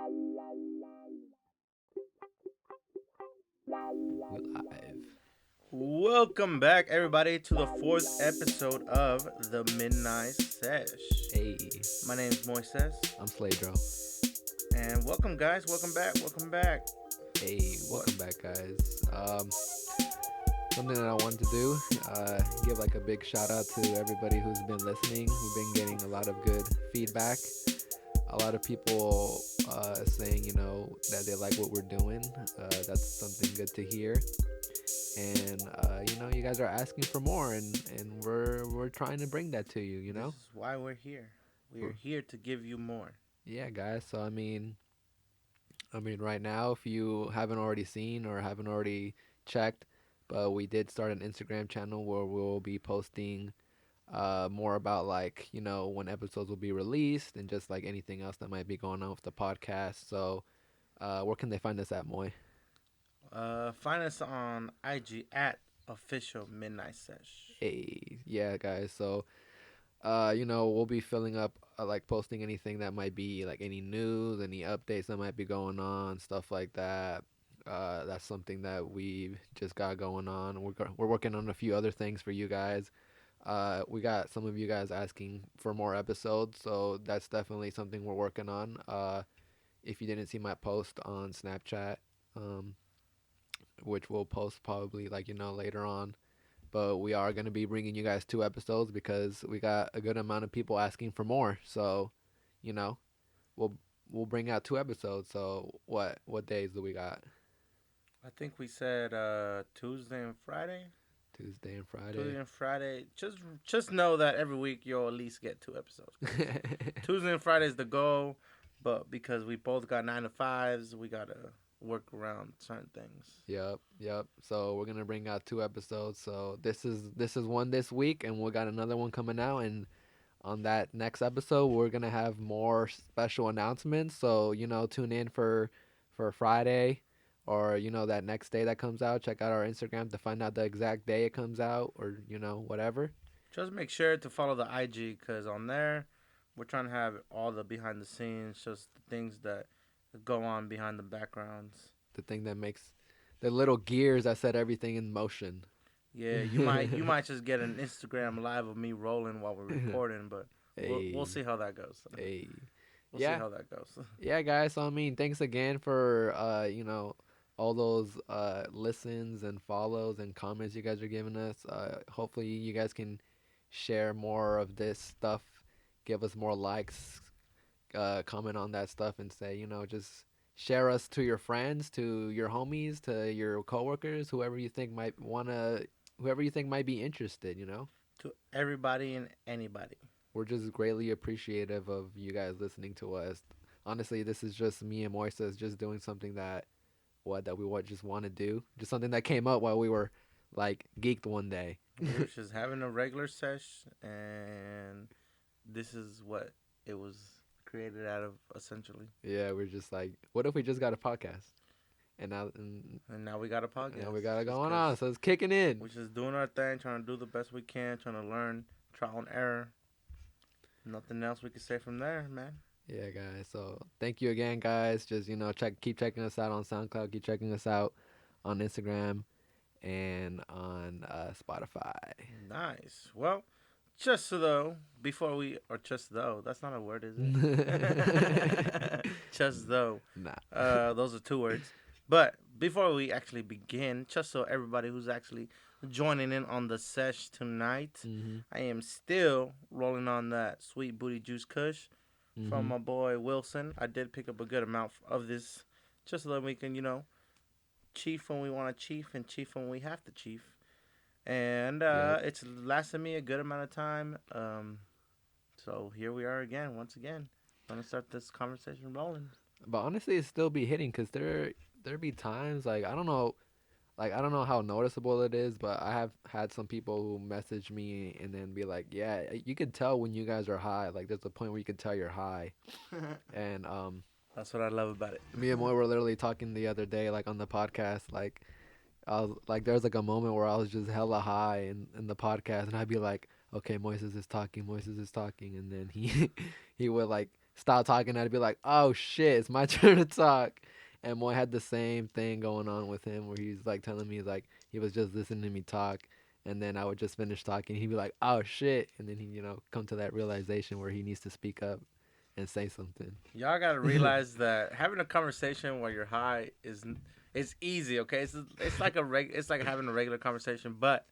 We live. Welcome back, everybody, to the fourth episode of the Midnight Sesh. Hey, My name is Moises, I'm Sladro. and welcome, guys. Welcome back. Welcome back. Hey, What? welcome back, guys. Something that I wanted to do, give like a big shout out to everybody who's been listening. We've been getting a lot of good feedback. A lot of people saying, that they like what we're doing. That's something good to hear. And you guys are asking for more, and we're trying to bring that to you. This is why we're here. We are We're- here to give you more. yeah, guys. So I mean, right now, if you haven't already seen or haven't already checked, but we did start an Instagram channel where we'll be posting more about like when episodes will be released and just like anything else that might be going on with the podcast. So, where can they find us at, Moy? Find us on IG at official Midnight Sesh. Hey, yeah, guys. So, we'll be filling up like posting anything that might be like any news, any updates that might be going on, stuff like that. That's something that we've just got going on. We're working on a few other things for you guys. We got some of you guys asking for more episodes, so that's definitely something we're working on. If you didn't see my post on Snapchat, um, which we'll post probably like later on, but we are going to be bringing you guys 2 episodes because we got a good amount of people asking for more. So, you know, we'll we'll bring out 2 episodes. So what days do we got? I think we said Tuesday and Friday. Tuesday and Friday. Tuesday and Friday. Just know that every week you'll at least get 2 episodes. Tuesday and Friday is the goal, but because we both got 9 to 5s, we gotta work around certain things. Yep. So we're gonna bring out 2 episodes. So this is one this week, and we got another one coming out. And on that next episode, we're gonna have more special announcements. So tune in for Friday, or that next day that comes out. Check out our Instagram to find out the exact day it comes out, or whatever. Just make sure to follow the IG because on there, we're trying to have all the behind the scenes, just the things that go on behind the backgrounds. The thing that makes the little gears that set everything in motion. Yeah, you might just get an Instagram live of me rolling while we're recording, but we'll Hey, see how that goes. hey. We'll see Yeah, how that goes. yeah, guys. So I mean, thanks again for all those listens and follows and comments you guys are giving us. Hopefully, you guys can share more of this stuff, give us more likes, comment on that stuff, and say just share us to your friends, to your homies, to your coworkers, whoever you think might be interested. To everybody and anybody. We're just greatly appreciative of you guys listening to us. Honestly, this is just me and Moises just doing something that we just want to do, just something that came up while we were like geeked one day. We're just having a regular sesh, and this is what it was created out of, essentially. Yeah, we're just like, what if we just got a podcast? And And now we got a podcast. now we got it Just going 'cause on, so it's kicking in. we're just doing our thing, trying to do the best we can, trying to learn, trial and error. Nothing else we can say from there, man. Yeah, guys. So thank you again, guys. Just keep checking us out on SoundCloud, keep checking us out on Instagram and on Spotify. Nice. Well, just so though, just though, that's not a word, is it? Just though. Nah. Those are 2 words. But before we actually begin, just so everybody who's actually joining in on the sesh tonight, Mhm. I am still rolling on that sweet booty juice kush from Mhm. my boy Wilson. I did pick up a good amount of this just so that we can, chief when we want to chief and chief when we have to chief. And Yep. it's lasted me a good amount of time. So here we are again, once again. Gonna start this conversation rolling. But honestly, it still be hitting because there be times like I don't know how noticeable it is, but I have had some people who message me and then be like, "Yeah, you could tell when you guys are high. Like there's a point where you could tell you're high." And That's what I love about it. me and Moy were literally talking the other day, like on the podcast, like I was like, there was like a moment where I was just hella high in the podcast, and I'd be like, "Okay, Moises is talking, and then he he would like stop talking, I'd be like, oh shit, it's my turn to talk. And Moy had the same thing going on with him where he's like telling me like he was just listening to me talk, and then I would just finish talking. He'd be like, oh shit, and then he come to that realization where he needs to speak up and say something. Y'all gotta realize that having a conversation while you're high is it's easy. Okay, it's like it's like having a regular conversation, but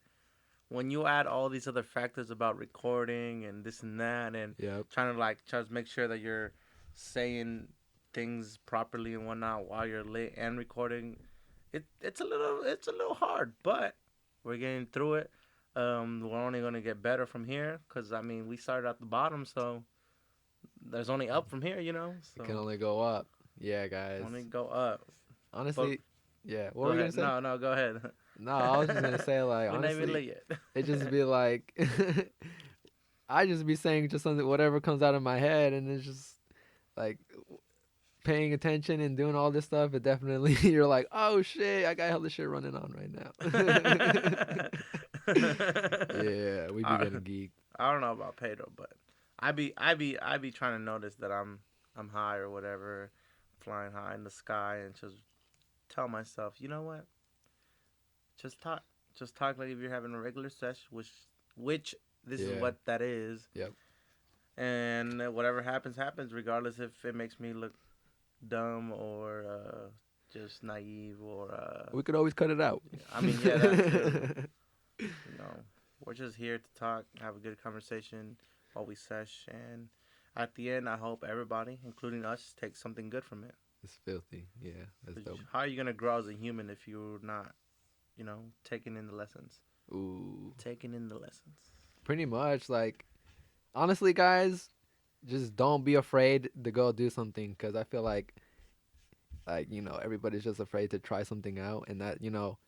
when you add all these other factors about recording and this and that, and Yep. try to make sure that you're saying things properly and whatnot while you're lit and recording, it's a little hard, but we're getting through it. We're only gonna get better from here, cause I mean we started at the bottom, so there's only up from here, you know. It So can only go up. Yeah, guys. only go up. But Honestly, yeah. What go were you gonna ahead. say? No, no, go ahead. No, I was just gonna say like We're not even lit honestly, yet. it just be like I just be saying just something whatever comes out of my head, and it's just like paying attention and doing all this stuff. It definitely you're like, oh shit, I got hella shit running on right now. Yeah, we be I, getting geeked. I don't know about Pedro, but I be trying to notice that I'm high or whatever, flying high in the sky, and just tell myself, you know what? Just talk. Just talk like if you're having a regular sesh, which this is Yeah. what that is. Yep. And whatever happens, happens, regardless if it makes me look dumb or just naive or. We could always cut it out. I mean, yeah, that's true. You know, we're just here to talk, have a good conversation while we sesh, and at the end, I hope everybody, including us, takes something good from it. It's filthy. Yeah, that's 'Cause dope. how are you gonna grow as a human if you're not, taking in the lessons? Ooh. Taking in the lessons. Pretty much like honestly guys, just don't be afraid to go do something because I feel like everybody's just afraid to try something out, and that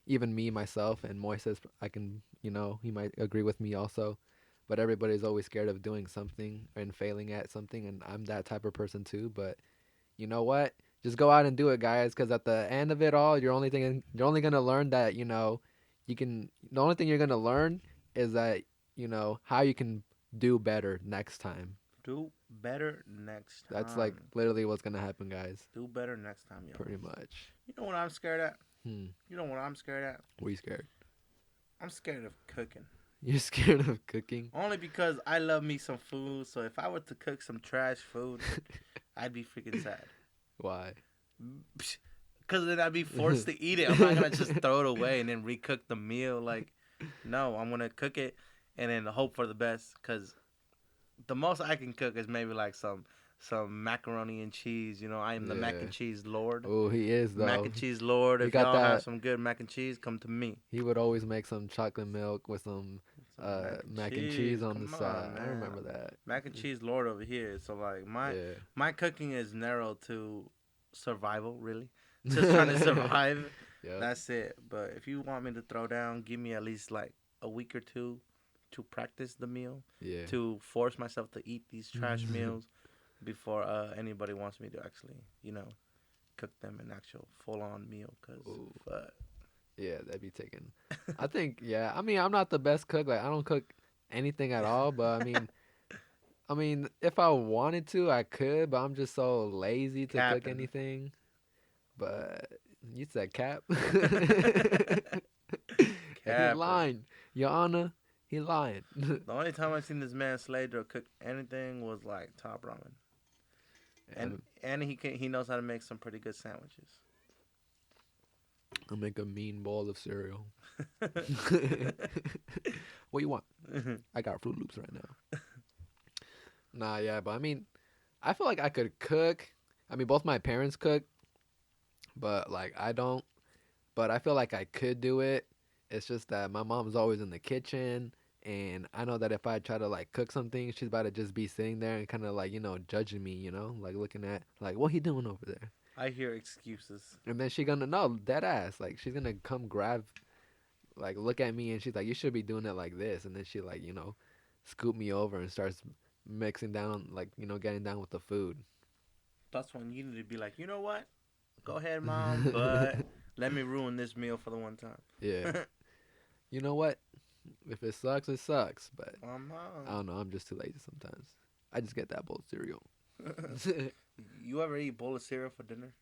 even me myself and Moy says I can he might agree with me also, but everybody's always scared of doing something and failing at something, and I'm that type of person too. But you know what, just go out and do it, guys, because at the end of it all you're only gonna learn that you can the only thing you're gonna learn is that how you can do better next time. Do better next time. That's like literally what's gonna happen, guys. Do better next time, yo. Pretty much. You know what I'm scared at? Hmm. You know what I'm scared at? What are you scared? I'm scared of cooking. You're scared of cooking? Only because I love me some food. So if I were to cook some trash food, I'd be freaking sad. Why? Because then I'd be forced to eat it. I'm not gonna just throw it away and then recook the meal. Like, no, I'm gonna cook it and then hope for the best. Because the most I can cook is maybe like some macaroni and cheese. I am the mac Yeah. and cheese lord. Oh, he is though. Mac and cheese lord. He If got y'all have that- some good mac and cheese, come to me. He would always make some chocolate milk with some mac and cheese on the Come side. I man. remember that. Mac and cheese lord over here. So like Yeah. my cooking is narrow to survival, really. Just trying to survive. Yeah. That's it. But if you want me to throw down, give me at least like a week or two to practice the meal, Yeah. to force myself to eat these trash meals before anybody wants me to actually, cook them an actual full-on meal. Ooh. But Yeah, that'd be taken. I think, yeah. I mean, I'm not the best cook. Like, I don't cook anything at all. But I mean, if I wanted to, I could. But I'm just so lazy to cook Capping. anything. But you said cap. He Capping. lying, Your Honor. He lying. The only time I've seen this man Slater cook anything was like top ramen, and he knows how to make some pretty good sandwiches. I'll make a mean bowl of cereal. What you want? I got Fruit Loops right now. Nah, yeah, but I mean, I feel like I could cook. I mean, both my parents cook, but like I don't. But I feel like I could do it. It's just that my mom's always in the kitchen, and I know that if I try to like cook something, she's about to just be sitting there and kind of like judging me, like looking at like what he doing over there. I hear excuses. And then she gonna no dead ass like she's gonna come grab, like look at me and she's like you should be doing it like this, and then she like scoop me over and starts mixing down like getting down with the food. That's when you need to be like, you know what? Go ahead, mom, but let me ruin this meal for the one time. Yeah. You know what? If it sucks, it sucks. But I Mom. don't know. I'm just too lazy sometimes. I just get that bowl of cereal. You ever eat bowl of cereal for dinner?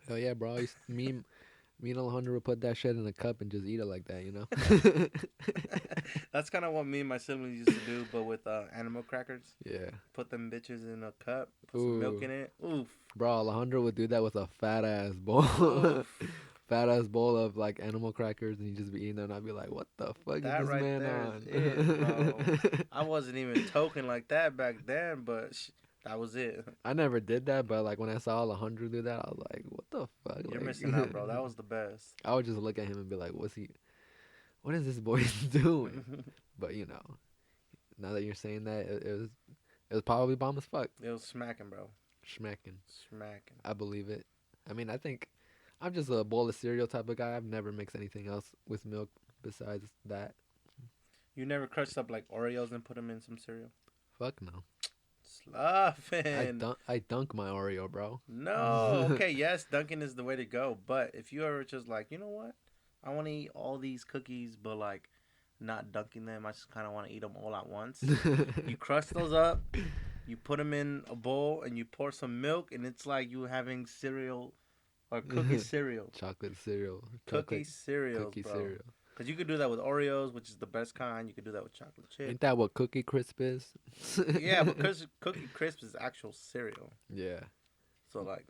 Hell yeah, bro. Me and Alejandro would put that shit in a cup and just eat it like that, you know? That's kind of what me and my siblings used to do, but with animal crackers. Yeah. Put them bitches in a cup, put some milk Ooh. in it. Oof. Bro, Alejandro would do that with a fat ass bowl. Oof. Fat ass bowl of like animal crackers and he'd just be eating them and I'd be like, what the fuck is That this right man there is on? it, bro. I wasn't even token like that back then, but that was it. I never did that, but like when I saw Alejandro do that, I was like, what the fuck? You're Like, missing out, bro. That was the best. I would just look at him and be like, what is this boy doing? But you know, now that you're saying that, it was probably bomb as fuck. It was smacking, bro. Schmacking. Smacking. I believe it. I mean, I think I'm just a bowl of cereal type of guy. I've never mixed anything else with milk besides that. You never crushed up like Oreos and put them in some cereal? Fuck no. Sluffing. I dunk my Oreo, bro. No. Okay, yes, dunking is the way to go. But if you ever just like, you know what? I want to eat all these cookies, but like not dunking them. I just kind of want to eat them all at once. You crush those up, you put them in a bowl, and you pour some milk, and it's like you having cereal or cookie cereal. Chocolate cereal. Cookie cereals, Cookie bro. cereal. Because you could do that with Oreos, which is the best kind. You could do that with chocolate chip. Ain't that what Cookie Crisp is? Yeah, because Cookie Crisp is actual cereal. Yeah. So, like,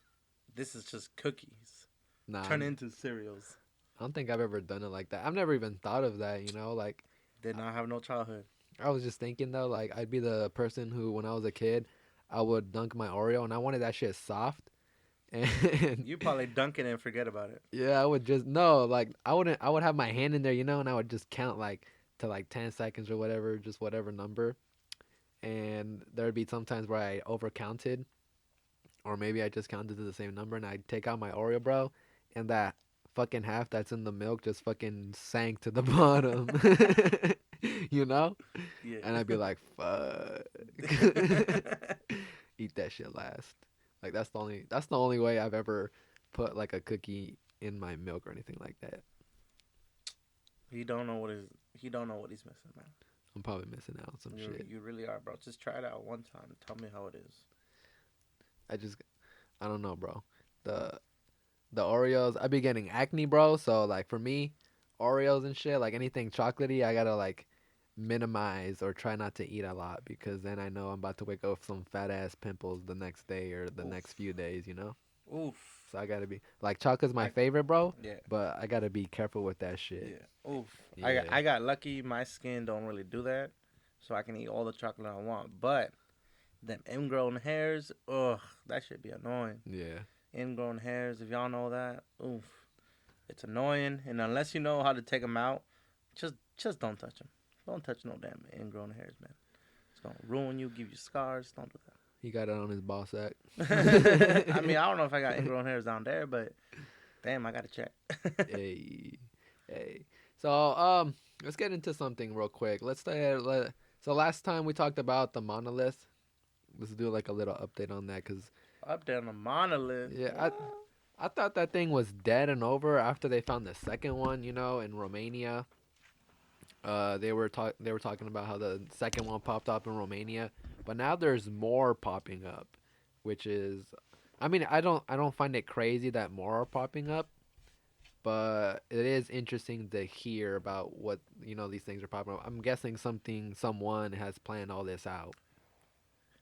this is just cookies. Nah. Turn into cereals. I don't think I've ever done it like that. I've never even thought of that, you know? Like, Did not have no childhood. I was just thinking, though, like, I'd be the person who, when I was a kid, I would dunk my Oreo, and I wanted that shit soft. And You probably dunk it and forget about it. yeah, I would just no, like I would have my hand in there, you know, and I would just count like to like 10 seconds or whatever, just whatever number. And there'd be some times where I overcounted or maybe I just counted to the same number and I'd take out my Oreo, bro, and that fucking half that's in the milk just fucking sank to the bottom. You know? Yeah. And I'd be like, fuck. Eat that shit last. Like that's the only way I've ever put like a cookie in my milk or anything like that. He don't know what he's missing, man. I'm probably missing out on some shit. You really are, bro. Just try it out one time. Tell me how it is. I don't know, bro. The Oreos, I be getting acne, bro. So like for me, Oreos and shit, like anything chocolatey, I gotta like minimize or try not to eat a lot because then I know I'm about to wake up with some fat ass pimples the next day or the Oof. next few days, you know? Oof. So I gotta be like chocolate's my favorite, bro. Yeah. But I gotta be careful with that shit. Yeah. Oof. Yeah. I got lucky. My skin don't really do that, so I can eat all the chocolate I want. But them ingrown hairs, ugh, that should be annoying. Yeah. Ingrown hairs, if y'all know that, oof, it's annoying. And unless you know how to take them out, just don't touch them. Don't touch no damn ingrown hairs, man. It's gonna ruin you, give you scars. Don't do that. He got it on his ball sack. I mean, I don't know if I got ingrown hairs down there, but damn, I gotta check. Hey. So let's get into something real quick. So last time we talked about the Monolith. Let's do like a little update on that because Up there on the Monolith. yeah, I thought that thing was dead and over after they found the second one, you know, in Romania. They were talking about how the second one popped up in Romania, but now there's more popping up, which is, I mean, I don't find it crazy that more are popping up, but it is interesting to hear about what these things are popping up. I'm guessing someone has planned all this out.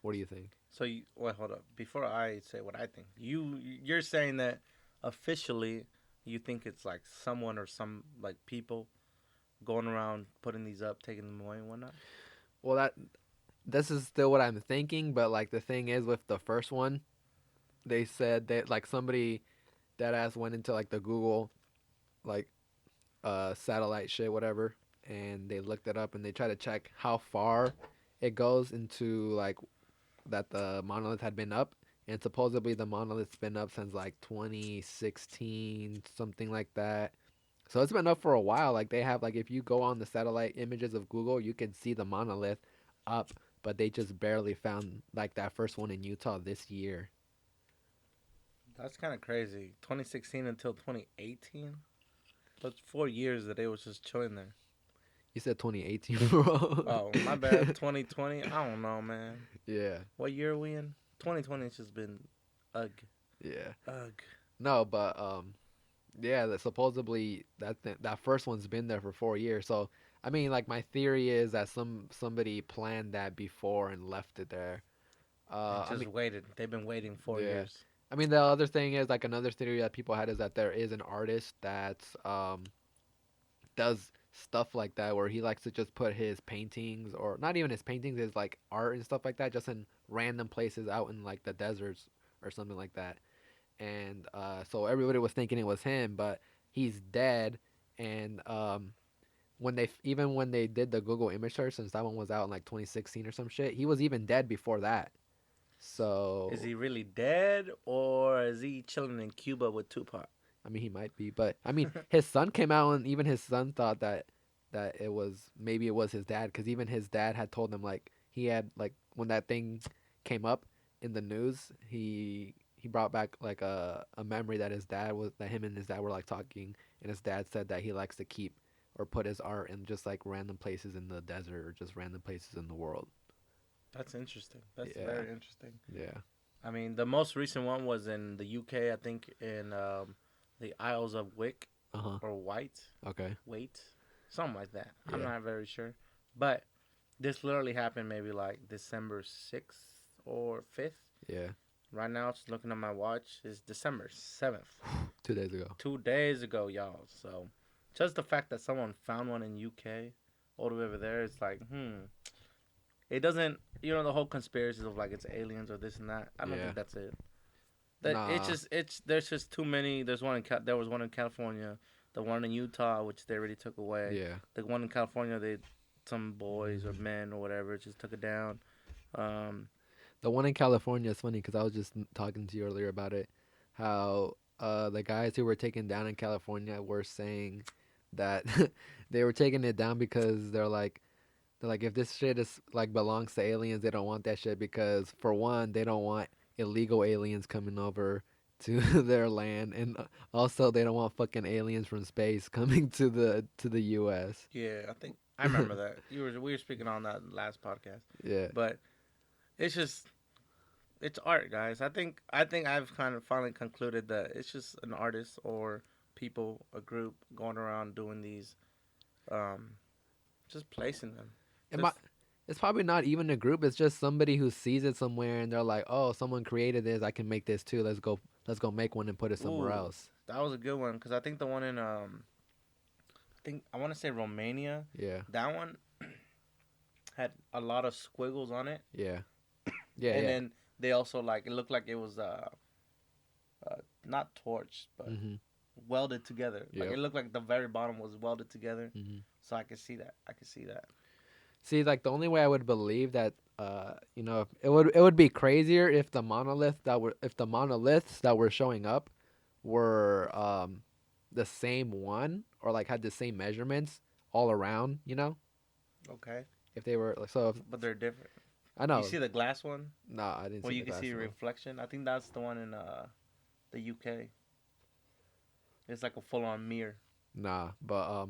What do you think? So wait, hold up. Before I say what I think, you're saying that officially you think it's like someone or some like people going around putting these up, taking them away and whatnot? Well, this is still what I'm thinking, but like the thing is with the first one, they said that like somebody that ass went into like the Google like satellite shit whatever, and they looked it up and they tried to check how far it goes into like that the monolith had been up, and supposedly the monolith's been up since like 2016, something like that. So it's been up for a while. Like they have like if you go on the satellite images of Google, you can see the monolith up, but they just barely found like that first one in Utah this year. That's kind of crazy. 2016 until 2018. That's 4 years that they was just chilling there. You said 2018, bro. Oh, my bad. 2020. I don't know, man. Yeah. What year are we in? 2020 has just been ugh, Yeah. ugh. No, but yeah, that supposedly that first one's been there for 4 years. So I mean, like my theory is that somebody planned that before and left it there. And I just mean, waited. They've been waiting four yeah. years. I mean, the other thing is like another theory that people had is that there is an artist that's does stuff like that where he likes to just put his paintings or not even his paintings, his like art and stuff like that just in random places out in like the deserts or something like that. And so everybody was thinking it was him, but he's dead. And even when they did the Google image search, since that one was out in like 2016 or some shit, he was even dead before that. Is So he really dead or is he chilling in Cuba with Tupac? I mean, he might be, but I mean, his son came out and even his son thought that it was maybe it was his dad because even his dad had told him like he had like when that thing came up in the news, he brought back like a memory that his dad was that him and his dad were like talking, and his dad said that he likes to keep or put his art in just like random places in the desert or just random places in the world. That's interesting. That's Yeah, very interesting. yeah, I mean, the most recent one was in the UK, I think, in the Isles of Wick uh huh, or White, okay, Wait, something like that. I'm yeah, not very sure, but this literally happened maybe like December 6th or 5th. yeah, Right now, just looking at my watch, it's December 7th. 2 days ago. 2 days ago, y'all. So, just the fact that someone found one in UK, all the way over there, it's like, It doesn't, the whole conspiracies of like it's aliens or this and that. I don't Yeah, think that's it. That nah, there's just too many. There was one in California, the one in Utah, which they already took away. yeah. The one in California, some boys or men or whatever just took it down. Um, The one in California is funny because I was just talking to you earlier about it. How the guys who were taken down in California were saying that they were taking it down because they're like if this shit is like belongs to aliens, they don't want that shit because for one, they don't want illegal aliens coming over to their land, and also they don't want fucking aliens from space coming to the U.S. yeah, I think I remember that. We were speaking on that last podcast, Yeah, but it's just it's art, guys. I think I've kind of finally concluded that it's just an artist or people, a group going around doing these, um, just placing them. it might. Just It's probably not even a group. It's just somebody who sees it somewhere and they're like, "Oh, someone created this. I can make this too. Let's go make one and put it somewhere ooh, else." that was a good one because I think the one in I think I want to say Romania, Yeah, that one had a lot of squiggles on it, yeah, yeah, and yeah. then they also like it looked like it was not torched but Mhm. welded together. Like Yep. it looked like the very bottom was welded together. Mhm. So I could see that. I could see that. See, like the only way I would believe that, it would be crazier if the monoliths that were showing up were the same one or like had the same measurements all around. Okay, If they were like so. but they're different. I You know. see the glass one No, I didn't where see you the can see glass a one. reflection? I think that's the one in the UK. It's like a full on mirror. Nah, but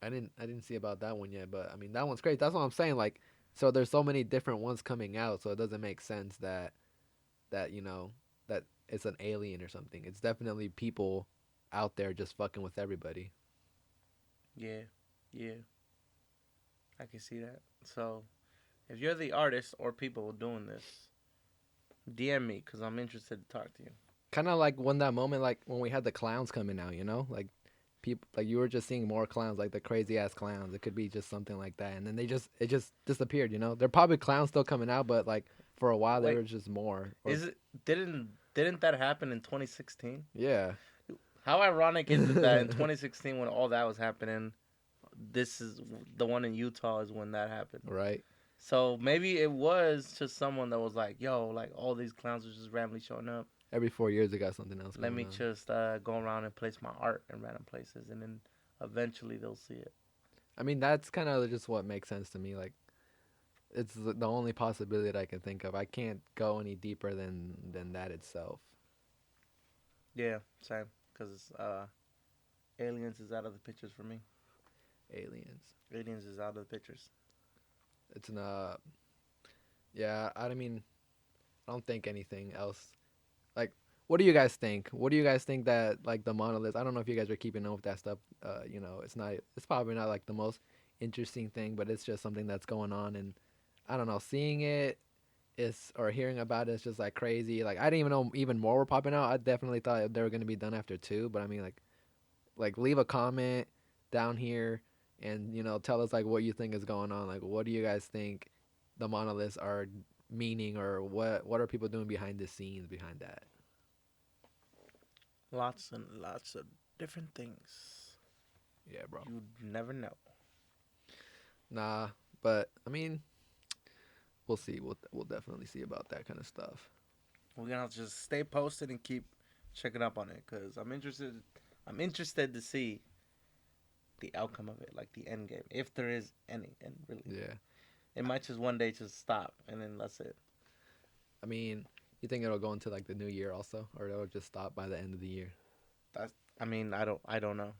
I didn't see about that one yet, but I mean that one's great. That's what I'm saying. Like, so there's so many different ones coming out, so it doesn't make sense that that it's an alien or something. It's definitely people out there just fucking with everybody. Yeah, yeah, I can see that. So if you're the artist or people doing this, DM me because I'm interested to talk to you. Kind of like when that moment, like when we had the clowns coming out, like people, like you were just seeing more clowns, like the crazy ass clowns. It could be just something like that, and then it just disappeared. They're probably clowns still coming out, but like for a while there Wait, was just more. Or is it didn't that happen in 2016? yeah. How ironic is it that in 2016 when all that was happening, this is the one in Utah is when that happened. Right. So maybe it was just someone that was like, "Yo, like all these clowns are just randomly showing up. Every 4 years they got something else Let going me on. just go around and place my art in random places, and then eventually they'll see it." I mean, that's kind of just what makes sense to me. Like, it's the only possibility that I can think of. I can't go any deeper than that itself. Yeah, same. Because aliens is out of the pictures for me. Aliens. Aliens is out of the pictures. It's not. Yeah, I mean, I don't think anything else. Like, what do you guys think? What do you guys think that like the monolith? I don't know if you guys are keeping up with that stuff. It's not. It's probably not like the most interesting thing, but it's just something that's going on, and I don't know. Seeing it is or hearing about it is just like crazy. Like I didn't even know even more were popping out. I definitely thought they were gonna be done after two, but I mean like leave a comment down here and tell us like what you think is going on. Like what do you guys think the monoliths are meaning, or what are people doing behind the scenes behind that? Lots and lots of different things. Yeah, bro. You never know. Nah, but I mean, we'll see. We'll definitely see about that kind of stuff. We're gonna just stay posted and keep checking up on it because I'm interested. I'm interested to see the outcome of it, like the end game, if there is any. And really, Yeah. it might just one day just stop and then that's it. I mean, you think it'll go into like the new year also, or it'll just stop by the end of the year? That's. I mean, I don't know.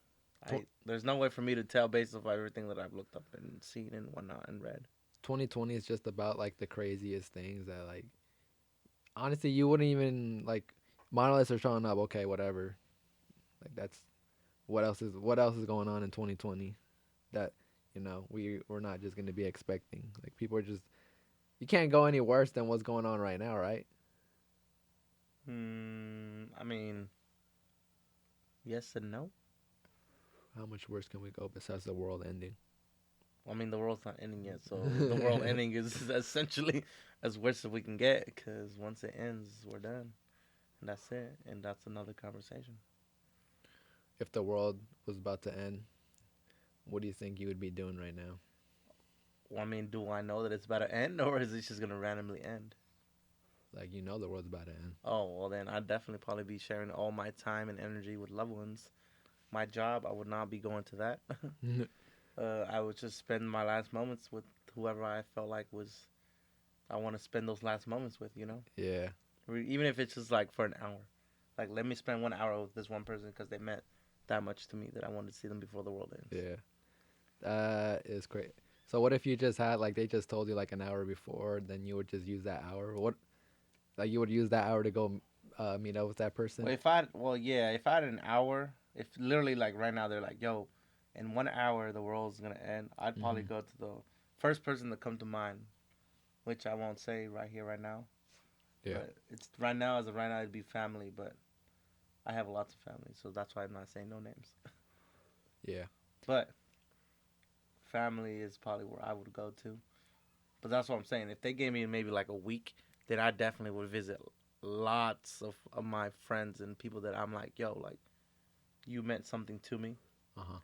Tw- There's no way for me to tell based off everything that I've looked up and seen and whatnot and read. 2020 is just about like the craziest things that like honestly you wouldn't even like monoliths are showing up. Okay, whatever. Like that's what else is going on in 2020 that we're not just gonna be expecting. Like people are just you can't go any worse than what's going on right now, right? I mean, yes and no. How much worse can we go besides the world ending? I mean, the world's not ending yet, so the world ending is essentially as worse as we can get. Because once it ends, we're done, and that's it, and that's another conversation. If the world was about to end, what do you think you would be doing right now? Well, I mean, do I know that it's about to end, or is it just gonna randomly end? Like the world's about to end. Oh, well, then I'd definitely probably be sharing all my time and energy with loved ones. My job, I would not be going to that. I would just spend my last moments with whoever I felt like was I want to spend those last moments with. Yeah. Even if it's just like for an hour. Like, let me spend 1 hour with this one person because they meant that much to me that I wanted to see them before the world ends. Yeah. That is great. So what if you just had like they just told you like an hour before, then you would just use that hour? What like you would use that hour to go meet up with that person? If I had an hour, if literally like right now they're like, yo, in 1 hour the world's gonna end, I'd probably Hmm. go to the first person to come to mind, which I won't say right here, right now. Yeah. But it's right now, as of right now, it'd be family, but I have lots of family, so that's why I'm not saying no names. Yeah. But family is probably where I would go to. But that's what I'm saying. If they gave me maybe like a week, then I definitely would visit lots of my friends and people that I'm like, yo, like, you meant something to me. Uh-huh.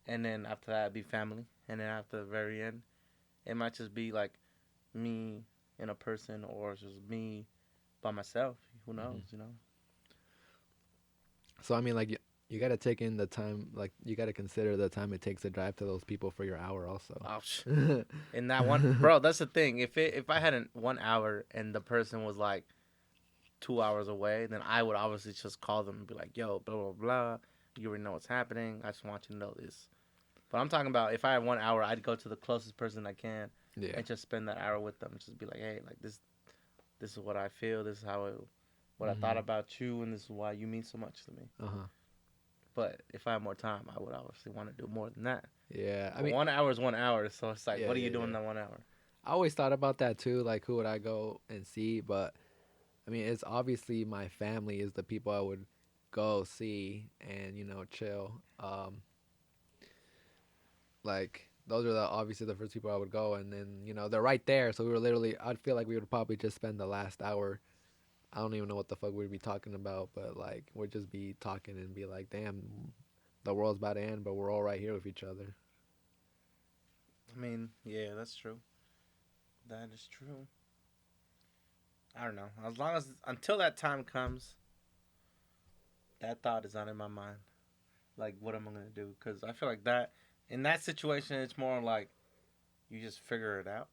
And then after that, it'd be family. And then after the very end, it might just be like me and a person or just me by myself. Who Hmm. knows? So I mean like you got to take in the time, like you got to consider the time it takes to drive to those people for your hour also. Ouch. In that one, bro, that's the thing. If I had 1 hour and the person was like 2 hours away, then I would obviously just call them and be like, yo, blah, blah, blah. You already know what's happening. I just want you to know this. But I'm talking about if I had 1 hour, I'd go to the closest person I can Yeah. and just spend that hour with them. Just be like, hey, like this is what I feel. This is what I thought Hmm. about you, and this is why you mean so much to me. Uh-huh. But if I had more time, I would obviously want to do more than that. Yeah. I But mean, 1 hour is 1 hour, so it's like, yeah, what are yeah, you doing in yeah. that 1 hour? I always thought about that too, like who would I go and see, but I mean, it's obviously my family is the people I would go see and chill. Like those are obviously the first people I would go, and then they're right there, so we were literally. I'd feel like we would probably just spend the last hour. I don't even know what the fuck we'd be talking about, but like we'd just be talking and be like, "Damn, the world's about to end, but we're all right here with each other." I mean, yeah, that's true. That is true. I don't know. As long as until that time comes, that thought is not in my mind. Like, what am I gonna do? Because I feel like that in that situation, it's more like you just figure it out,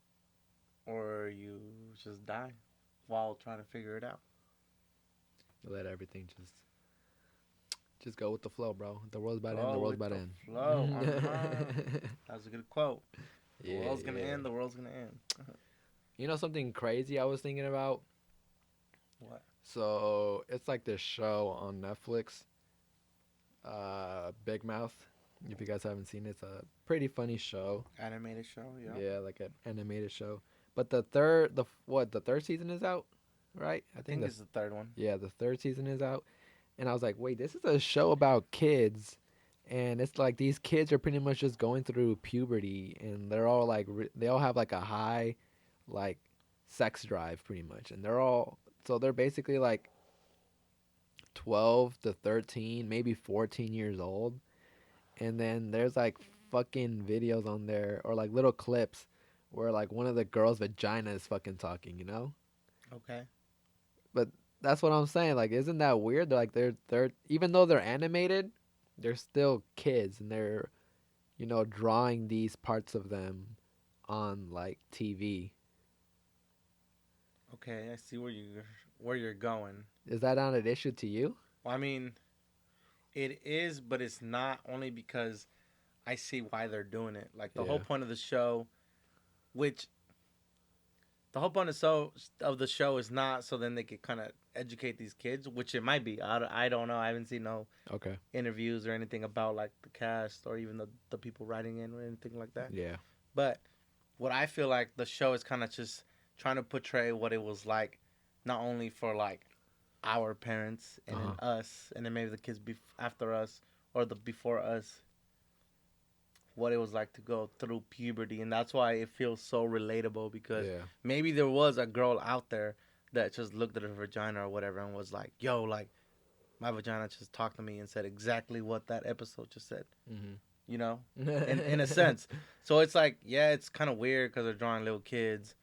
or you just die while trying to figure it out. Let everything just go with the flow, bro. The world's about to end. The Go world's with about to the end. flow. That was a good quote. The Yeah, world's gonna yeah. end. The world's gonna end. You know something crazy I was thinking about? What? So it's like this show on Netflix, Big Mouth. If you guys haven't seen it, it's a pretty funny show. Animated show, yeah. Yeah, like an animated show. But the third season is out, right? I I think think the it's the third one. yeah, the third season is out. And I was like, wait, this is a show about kids, and it's like these kids are pretty much just going through puberty, and they're all like, they all have like a high, like, sex drive, pretty much, and they're basically like 12 to 13, maybe 14 years old, and then there's like fucking videos on there or like little clips where like one of the girls' vagina is fucking talking, you know? Okay. But that's what I'm saying. Like, isn't that weird? They're even though they're animated, they're still kids, and they're drawing these parts of them on like TV. Okay, I see where you're going. Is that not an issue to you? Well, I mean, it is, but it's not only because I see why they're doing it. Like the whole Yeah. point of the show, which the whole point of the show is not so then they could kind of educate these kids, which it might be. I don't know. I haven't seen no Okay. interviews or anything about like the cast or even the people writing in or anything like that. Yeah. But what I feel like the show is kind of just trying to portray what it was like, not only for like our parents and then us, and then maybe the kids after us or the before us, what it was like to go through puberty, and that's why it feels so relatable because Yeah. maybe there was a girl out there that just looked at her vagina or whatever and was like, "Yo, like my vagina just talked to me and said exactly what that episode just said." Mhm. You know, in a sense. So it's like, yeah, it's kind of weird because they're drawing little kids,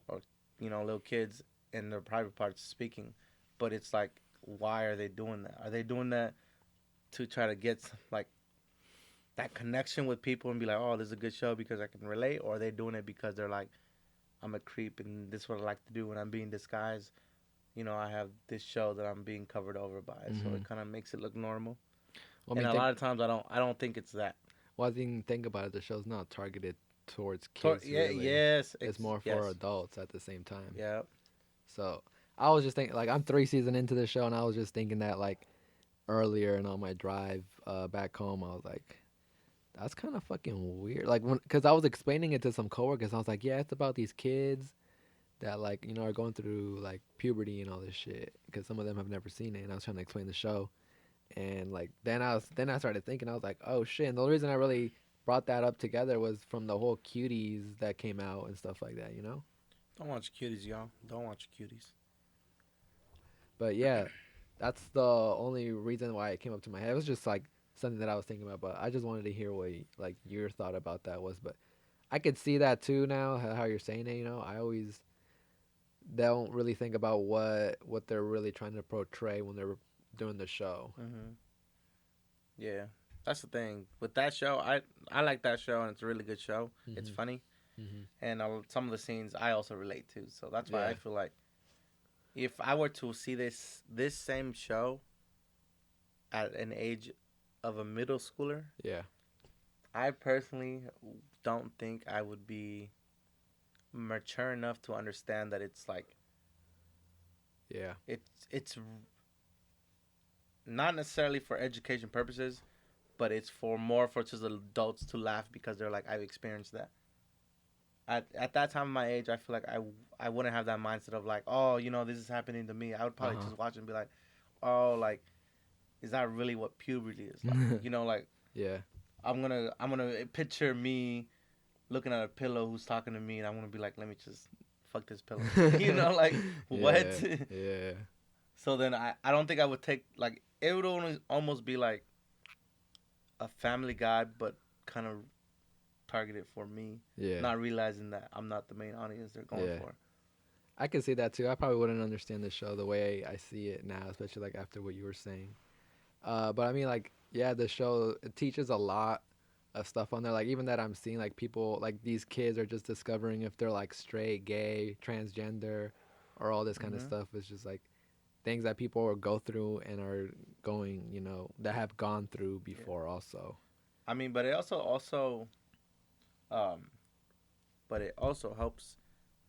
or little kids in their private parts speaking, but it's like, why are they doing that? Are they doing that to try to get like that connection with people and be like, oh, this is a good show because I can relate, or are they doing it because they're like, I'm a creep and this is what I like to do when I'm being disguised? I have this show that I'm being covered over by, so Mhm. it kind of makes it look normal. Well, I And mean, a lot of times I don't think it's that. well, I think about it, the show's not targeted towards kids Yeah, really. yes, It's more for yes, adults at the same time. yeah. So I was just thinking, like, I'm 3 seasons into the show, and I was just thinking that, like, earlier and on my drive back home, I was like, that's kind of fucking weird. Like, because I was explaining it to some coworkers, I was like, yeah, it's about these kids that, like, are going through, like, puberty and all this shit, because some of them have never seen it, and I was trying to explain the show. And, like, then I started thinking, I was like, oh, shit. And the only reason I really brought that up together was from the whole cuties that came out and stuff like that, you know? Don't watch cuties, y'all. Don't watch cuties. But yeah, that's the only reason why it came up to my head. It was just like something that I was thinking about, but I just wanted to hear what like your thought about that was. But I could see that too now, how you're saying it. I always don't really think about what they're really trying to portray when they're doing the show. Yeah, that's the thing with that show. I like that show, and it's a really good show. It's Mhm. funny, Mhm. and some of the scenes I also relate to. So that's why I Yeah. feel like if I were to see this same show at an age of a middle schooler, Yeah. I personally don't think I would be mature enough to understand that it's like Yeah. it's not necessarily for education purposes, but it's for more for just adults to laugh because they're like, I've experienced that. At that time of my age, I feel like I wouldn't have that mindset of like, oh, this is happening to me. I would Uh probably huh. just watch and be like, oh, like, is that really what puberty is like? Like Yeah. I'm gonna picture me looking at a pillow who's talking to me, and I'm gonna be like, let me just fuck this pillow. Like what? Yeah. Yeah. So then I don't think I would take like it would only almost be like a Family Guy, but kind of targeted for me, Yeah. not realizing that I'm not the main audience they're going Yeah. for. I can see that too. I probably wouldn't understand the show the way I see it now, especially like after what you were saying. But I mean, like, yeah, the show it teaches a lot of stuff on there. Like, even that I'm seeing, like, people, like, these kids are just discovering if they're like straight, gay, transgender, or all this kind of hmm stuff. It's just like things that people will go through and are going, that have gone through Yeah. before also. I mean, um, but it also helps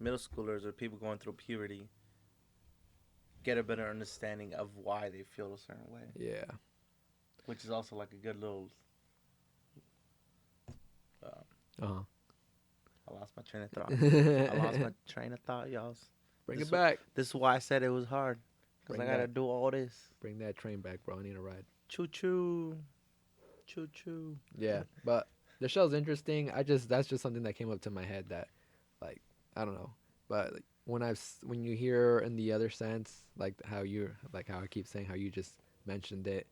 middle schoolers or people going through puberty get a better understanding of why they feel a certain way. Yeah. Which is also like a good little. Uh I lost my train of thought. I lost huh. my train of thought, y'all. Bring This it back. this is why I said it was hard. Cause Bring I gotta that. do all this. Bring that train back, bro. I need a ride. Choo choo, choo choo. Yeah, but the show's interesting. That's just something that came up to my head that, like, I don't know. But like, when you hear in the other sense, like how I keep saying how you just mentioned it,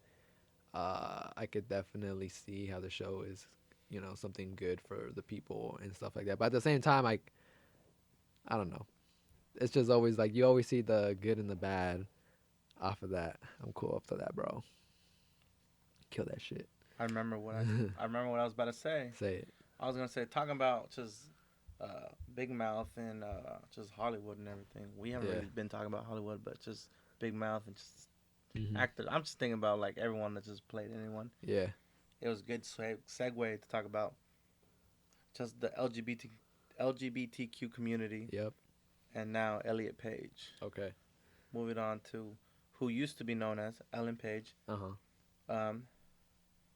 I could definitely see how the show is, something good for the people and stuff like that. But at the same time, like, I don't know. It's just always like you always see the good and the bad off of that. I'm cool up to that, bro. Kill that shit. I remember what I remember what I was about to say. Say it. I was gonna say talking about just Big Mouth and just Hollywood and everything. We haven't Yeah. really been talking about Hollywood, but just Big Mouth and just Mhm. actors. I'm just thinking about like everyone that just played anyone. Yeah. It was a good segue to talk about just the LGBTQ community, Yep. and now Elliot Page. Okay. Moving on to who used to be known as Ellen Page. Uh huh.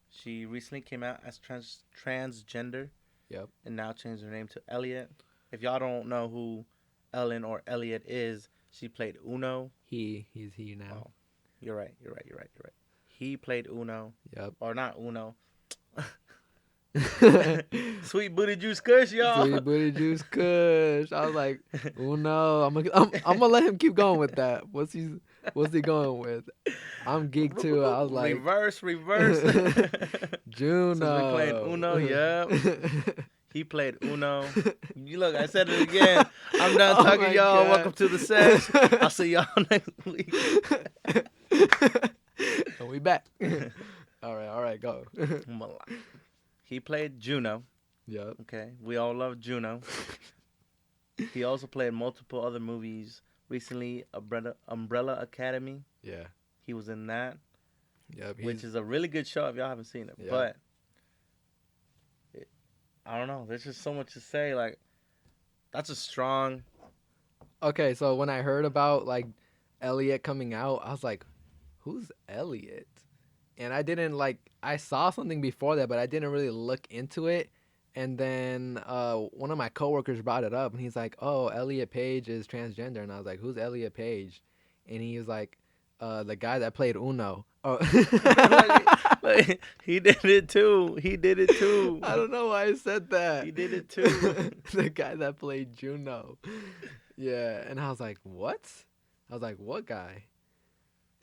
She recently came out as transgender. Yep. And now changed her name to Elliot. If y'all don't know who Ellen or Elliot is, she played Uno. He's he now. Oh, you're right. He played Uno. Yep. Or not Uno. Sweet booty juice kush, y'all. Sweet booty juice kush. I was like, oh no, I'm gonna let him keep going with that. What's he going with? I'm geek too. I was like, reverse. Juno. Since we played Uno, yep. He played Uno. You look, I said it again. I'm done Oh talking, my y'all. God. Welcome to the Sesh. I'll see y'all next week. And we back. All right, go. He played Juno. Yep. Okay, we all love Juno. He also played multiple other movies. Recently, Umbrella Academy. Yeah. He was in that, Yep. which is a really good show if y'all haven't seen it. Yeah. But I don't know. There's just so much to say. Like, that's a strong. Okay, so when I heard about like Elliot coming out, I was like, who's Elliot? And I saw something before that, but I didn't really look into it. And then one of my coworkers brought it up, and he's like, "Oh, Elliot Page is transgender," and I was like, "Who's Elliot Page?" And he was like, "The guy that played Uno." Oh, like, he did it too. I don't know why I said that. He did it too. The guy that played Juno. Yeah, and I was like, "What?" I was like, "What guy?"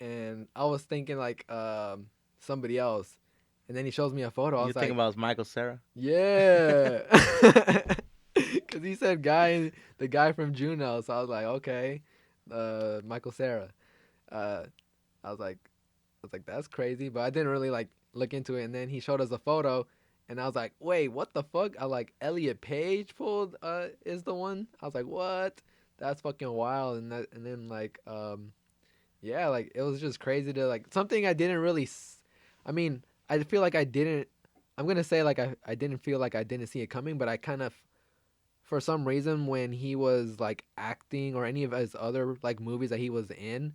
And I was thinking like somebody else. And then he shows me a photo. I You was think like, about Michael Cera? yeah. Because he said the guy from Juno. So I was like, okay, Michael Cera. I was like, that's crazy. But I didn't really like look into it. And then he showed us a photo. And I was like, wait, what the fuck? I like Elliot Page is the one. I was like, what? That's fucking wild. And then like yeah, like it was just crazy to like something I didn't really. I mean, I feel like I didn't. I'm gonna say like I didn't feel like I didn't see it coming, but I kind of, for some reason, when he was like acting or any of his other like movies that he was in,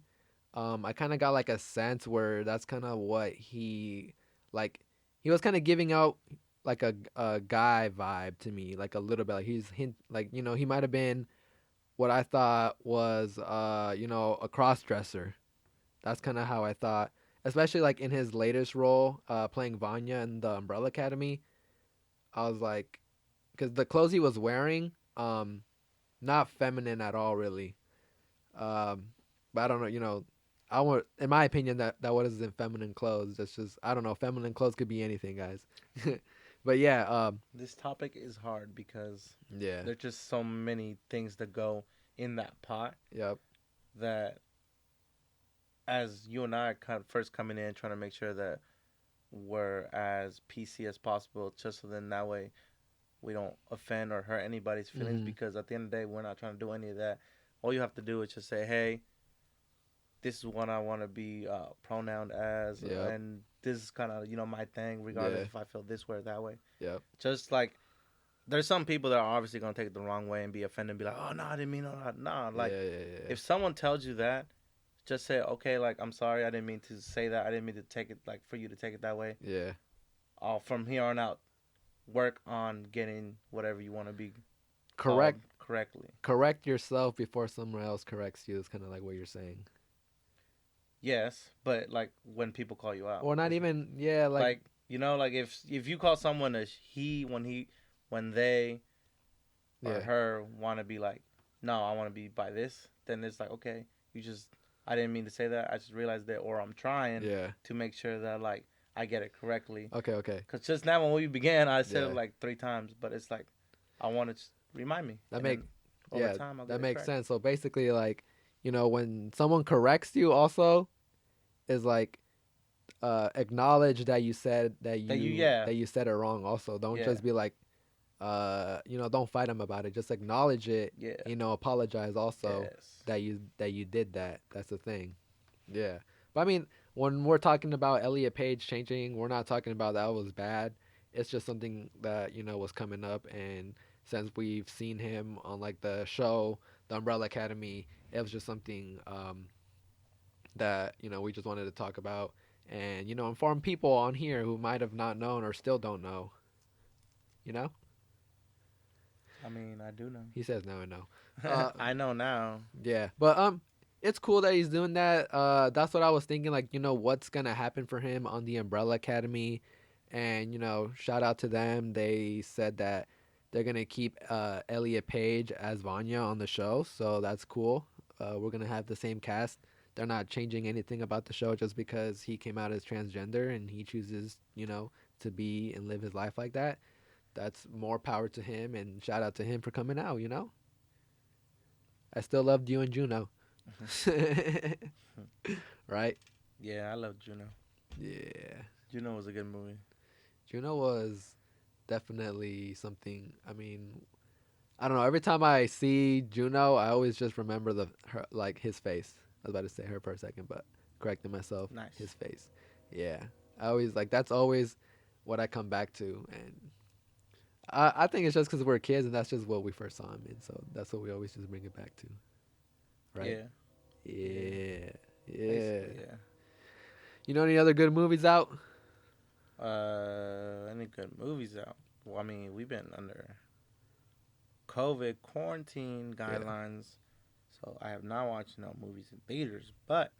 I kind of got like a sense where that's kind of what he like. He was kind of giving out like a guy vibe to me, like a little bit. Like like he might have been what I thought was a cross dresser. That's kind of how I thought, especially like in his latest role, playing Vanya in the Umbrella Academy. I was like, because the clothes he was wearing, not feminine at all, really. But I don't know, in my opinion, that wasn't feminine clothes. That's just, I don't know, feminine clothes could be anything, guys. But yeah, This topic is hard because yeah, there's just so many things that go in that pot yep, that, as you and I are kind of first coming in, trying to make sure that we're as PC as possible, just so then that way we don't offend or hurt anybody's feelings. Mhm. Because at the end of the day, we're not trying to do any of that. All you have to do is just say, hey, this is what I want to be pronounced as, Yep. and this is kind of my thing, regardless Yeah. if I feel this way or that way. yep, Just like there's some people that are obviously gonna take it the wrong way and be offended and be like, oh no, I didn't mean no, like yeah. if someone tells you that, Just say, okay, like, I'm sorry, I didn't mean to say that. I didn't mean to take it, like, for you to take it that way. Yeah. From here on out, work on getting whatever you want to be called Correct correctly. correct yourself before someone else corrects you is kind of like what you're saying. Yes, but like when people call you out, Or not even, yeah, like, like like if you call someone a he when they or yeah. her want to be like, no, I want to be by this, then it's like, okay, you just I didn't mean to say that. I just realized that, or I'm trying Yeah. to make sure that like I get it correctly. Okay, okay. Cause just now when we began, I said it Yeah. like 3 times, but it's like I want to remind me, That and make then over yeah, time I'll get that it makes correct. sense. So basically like, when someone corrects you also is like acknowledge that you said That yeah, that you said it wrong also. Don't yeah, just be like don't fight them about it. Just acknowledge it, yeah, apologize also yes, that you did that. That's the thing. Yeah. But I mean, when we're talking about Elliot Page changing, we're not talking about that was bad. It's just something that, was coming up, and since we've seen him on like the show, the Umbrella Academy, it was just something that, we just wanted to talk about and, inform people on here who might have not known or still don't know, you know? I mean, I do He says no and no. know. I know now. Yeah. But it's cool that he's doing that. That's what I was thinking, like, what's gonna happen for him on the Umbrella Academy. And, shout out to them. They said that they're gonna keep Elliot Page as Vanya on the show, so that's cool. We're gonna have the same cast. They're not changing anything about the show just because he came out as transgender and he chooses, to be and live his life like that. That's more power to him, and shout out to him for coming out. I still loved you and Juno. Right? Yeah, I love Juno. Yeah. Juno was a good movie. Juno was definitely something. I mean, I don't know. Every time I see Juno, I always just remember his face. I was about to say her for a second, but correcting myself, his Nice. face. Yeah. I always that's always what I come back to, and I think it's just because we're kids and that's just what we first saw him in, so that's what we always just bring it back to, right? Yeah. Yeah. Yeah. Yeah. Basically, yeah. You know any other good movies out? Any good movies out? Well, I mean, we've been under COVID quarantine Yeah. guidelines, so I have not watched no movies in theaters. But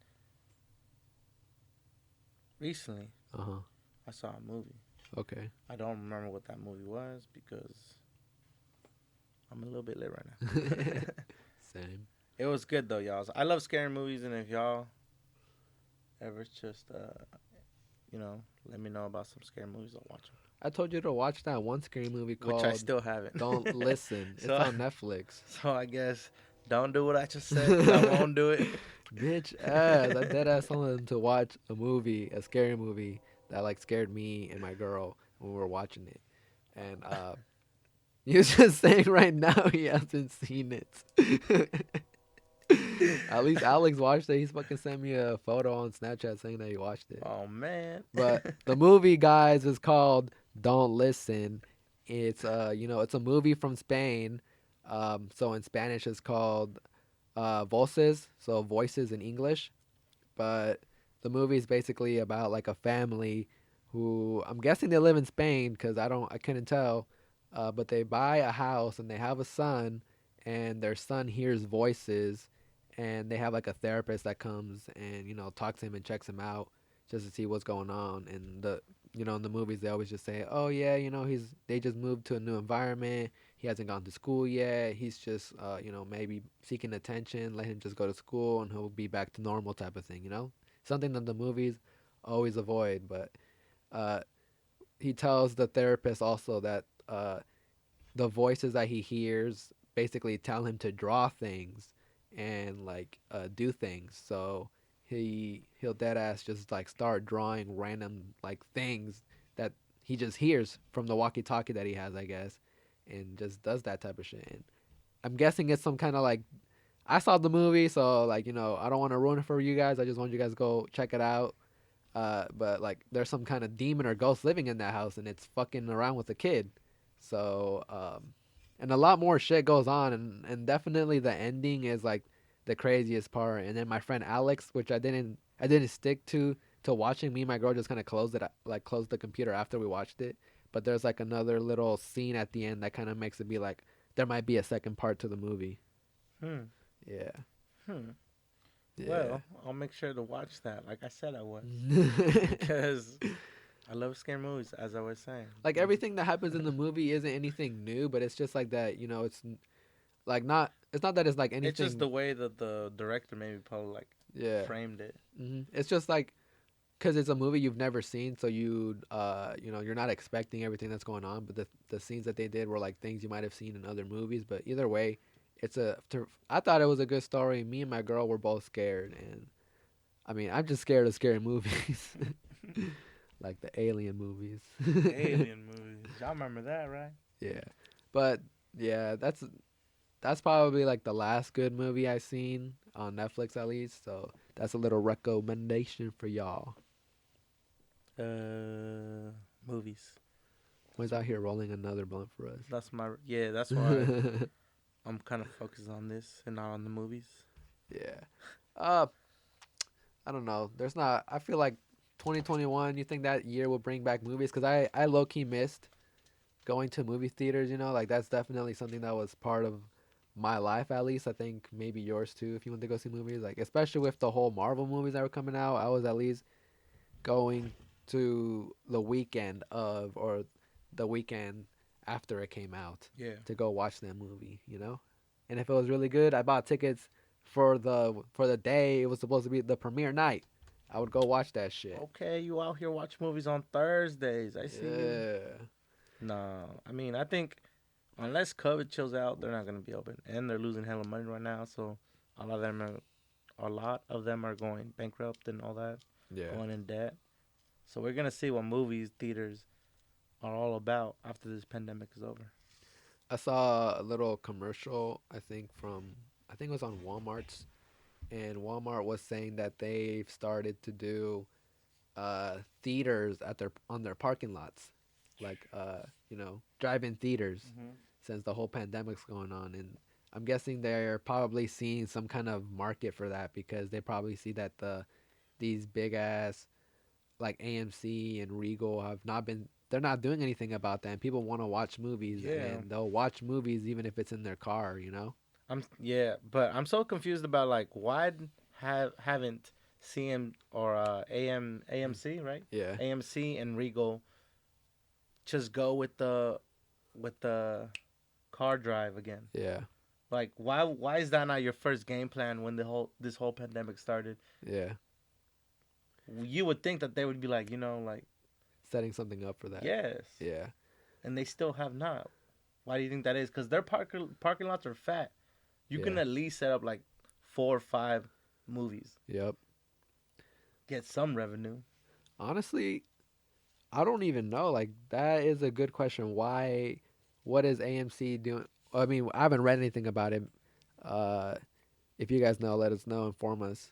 recently, Uh huh. I saw a movie. Okay. I don't remember what that movie was because I'm a little bit lit right now. Same. It was good though, y'all. I love scary movies, and if y'all ever just let me know about some scary movies, I'll watch them. I told you to watch that one scary movie Which I called still haven't. Don't Listen. It's so, on Netflix. so I guess don't do what I just said. 'Cause I won't do it. Bitch ass. I dead ass told him to watch a scary movie that like scared me and my girl when we were watching it. And he's just saying right now he hasn't seen it. At least Alex watched it. He's fucking sent me a photo on Snapchat saying that he watched it. Oh man. But the movie, guys, is called Don't Listen. It's it's a movie from Spain. So in Spanish it's called Voces, so voices in English. But the movie is basically about like a family who I'm guessing they live in Spain because I couldn't tell. But they buy a house and they have a son, and their son hears voices, and they have like a therapist that comes and talks to him and checks him out just to see what's going on. And in the movies they always just say, oh yeah, they just moved to a new environment. He hasn't gone to school yet. He's just maybe seeking attention. Let him just go to school and he'll be back to normal type of thing. Something that the movies always avoid. But uh, he tells the therapist also that the voices that he hears basically tell him to draw things and like do things. So he'll dead ass just like start drawing random like things that he just hears from the walkie talkie that he has, I guess, and just does that type of shit. And I'm guessing it's some kind of like, I saw the movie, so like I don't want to ruin it for you guys. I just want you guys to go check it out. But like there's some kind of demon or ghost living in that house, and it's fucking around with the kid. So and a lot more shit goes on, and definitely the ending is like the craziest part. And then my friend Alex, which I didn't stick to watching. Me and my girl just kind of closed it, like closed the computer after we watched it. But there's like another little scene at the end that kind of makes it be like there might be a second part to the movie. Hmm. Yeah. Hmm. Yeah. Well, I'll make sure to watch that. Like I said, I was because I love scary movies, as I was saying. Like everything that happens in the movie isn't anything new, but it's just like that, like not it's not that it's like It's just anything. the way that the director maybe probably like Yeah. framed it. It's just like cuz it's a movie you've never seen, so you're not expecting everything that's going on, but the scenes that they did were like things you might have seen in other movies, but either way, I thought it was a good story. Me and my girl were both scared, and I mean, I'm just scared of scary movies. Like the alien movies. Alien movies. Y'all remember that, right? Yeah. But yeah, that's probably like the last good movie I seen on Netflix at least. So that's a little recommendation for y'all. Movies. Who's out here rolling another blunt for us? That's my yeah. That's why I'm kind of focused on this and not on the movies. Yeah. Uh, I don't know. There's not. I feel like 2021. You think that year will bring back movies? Cause I low key missed going to movie theaters. Like that's definitely something that was part of my life at least. I think maybe yours too. If you went to go see movies, like especially with the whole Marvel movies that were coming out, I was at least going to the weekend of or the weekend after it came out Yeah. to go watch that movie. And if it was really good, I bought tickets for the day it was supposed to be the premiere night. I would go watch that shit. Okay, you out here watch movies on Thursdays. I see you. Yeah. No, I mean I think unless COVID chills out, they're not gonna be open, and they're losing hella money right now. So a lot of them are going bankrupt and all that, Yeah. going in debt. So we're gonna see what movies theaters are all about after this pandemic is over. I saw a little commercial, I think it was on Walmart's, and Walmart was saying that they've started to do theaters on their parking lots, like drive-in theaters, Mm-hmm. since the whole pandemic's going on, and I'm guessing they're probably seeing some kind of market for that because they probably see that these big ass like AMC and Regal have not been they're not doing anything about that. And people want to watch movies, Yeah, and they'll watch movies even if it's in their car. but I'm so confused about like why haven't CM or AMC, right? Yeah. AMC and Regal just go with the car drive again. Yeah. Like why is that not your first game plan when this whole pandemic started? Yeah. You would think that they would be like, like Setting something up for that. yes, Yeah. and they still have not. Why do you think that is? Because their parking lots are fat. You can Yeah. at least set up like 4 or 5 movies, Yep. get some revenue. Honestly, I don't even know. Like that is a good question. Why? What is AMC doing? I mean, I haven't read anything about it. Uh, if you guys know, let us know. Inform us.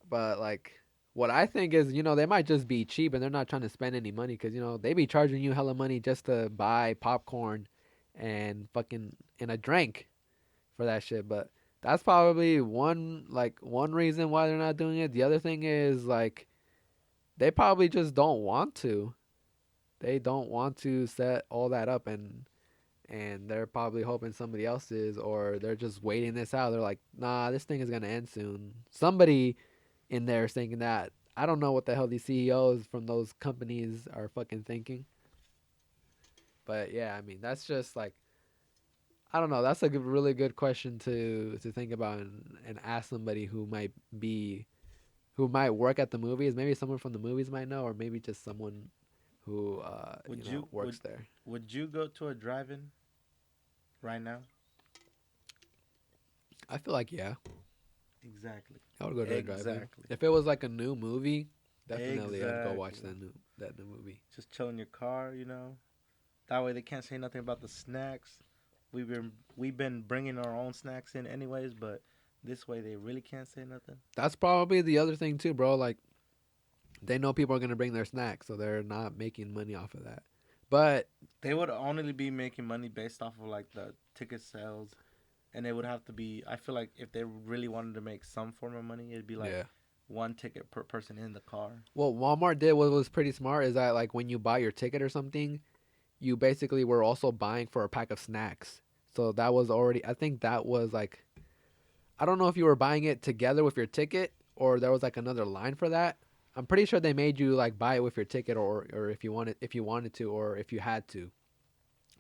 But like, what I think is, they might just be cheap and they're not trying to spend any money because they be charging you hella money just to buy popcorn and fucking and a drink for that shit. But that's probably one reason why they're not doing it. The other thing is like they probably just don't want to. They don't want to set all that up, and they're probably hoping somebody else is, or they're just waiting this out. They're like, nah, this thing is gonna end soon. Somebody in there is thinking that. I don't know what the hell these CEOs from those companies are fucking thinking. But yeah, I mean, that's just like I don't know. That's a really good question to think about and ask somebody who might work at the movies. Maybe someone from the movies might know, or maybe just someone who Would you works there. would you go to a drive-in right now? I feel like yeah, Exactly. I would go to a drive-in. Exactly. If it was like a new movie, definitely I'd go watch Exactly. that new movie. Just chill in your car. That way they can't say nothing about the snacks. We've been bringing our own snacks in anyways, but this way they really can't say nothing. That's probably the other thing too, bro. Like they know people are gonna bring their snacks, so they're not making money off of that. But They would only be making money based off of like the ticket sales and it would have to be. I feel like if they really wanted to make some form of money, it'd be like Yeah. one ticket per person in the car. What Walmart did, what was pretty smart, is that like when you buy your ticket or something, you basically were also buying for a pack of snacks. So that was already. I think that was like. I don't know if you were buying it together with your ticket or there was like another line for that. I'm pretty sure they made you like buy it with your ticket or if you wanted to or if you had to.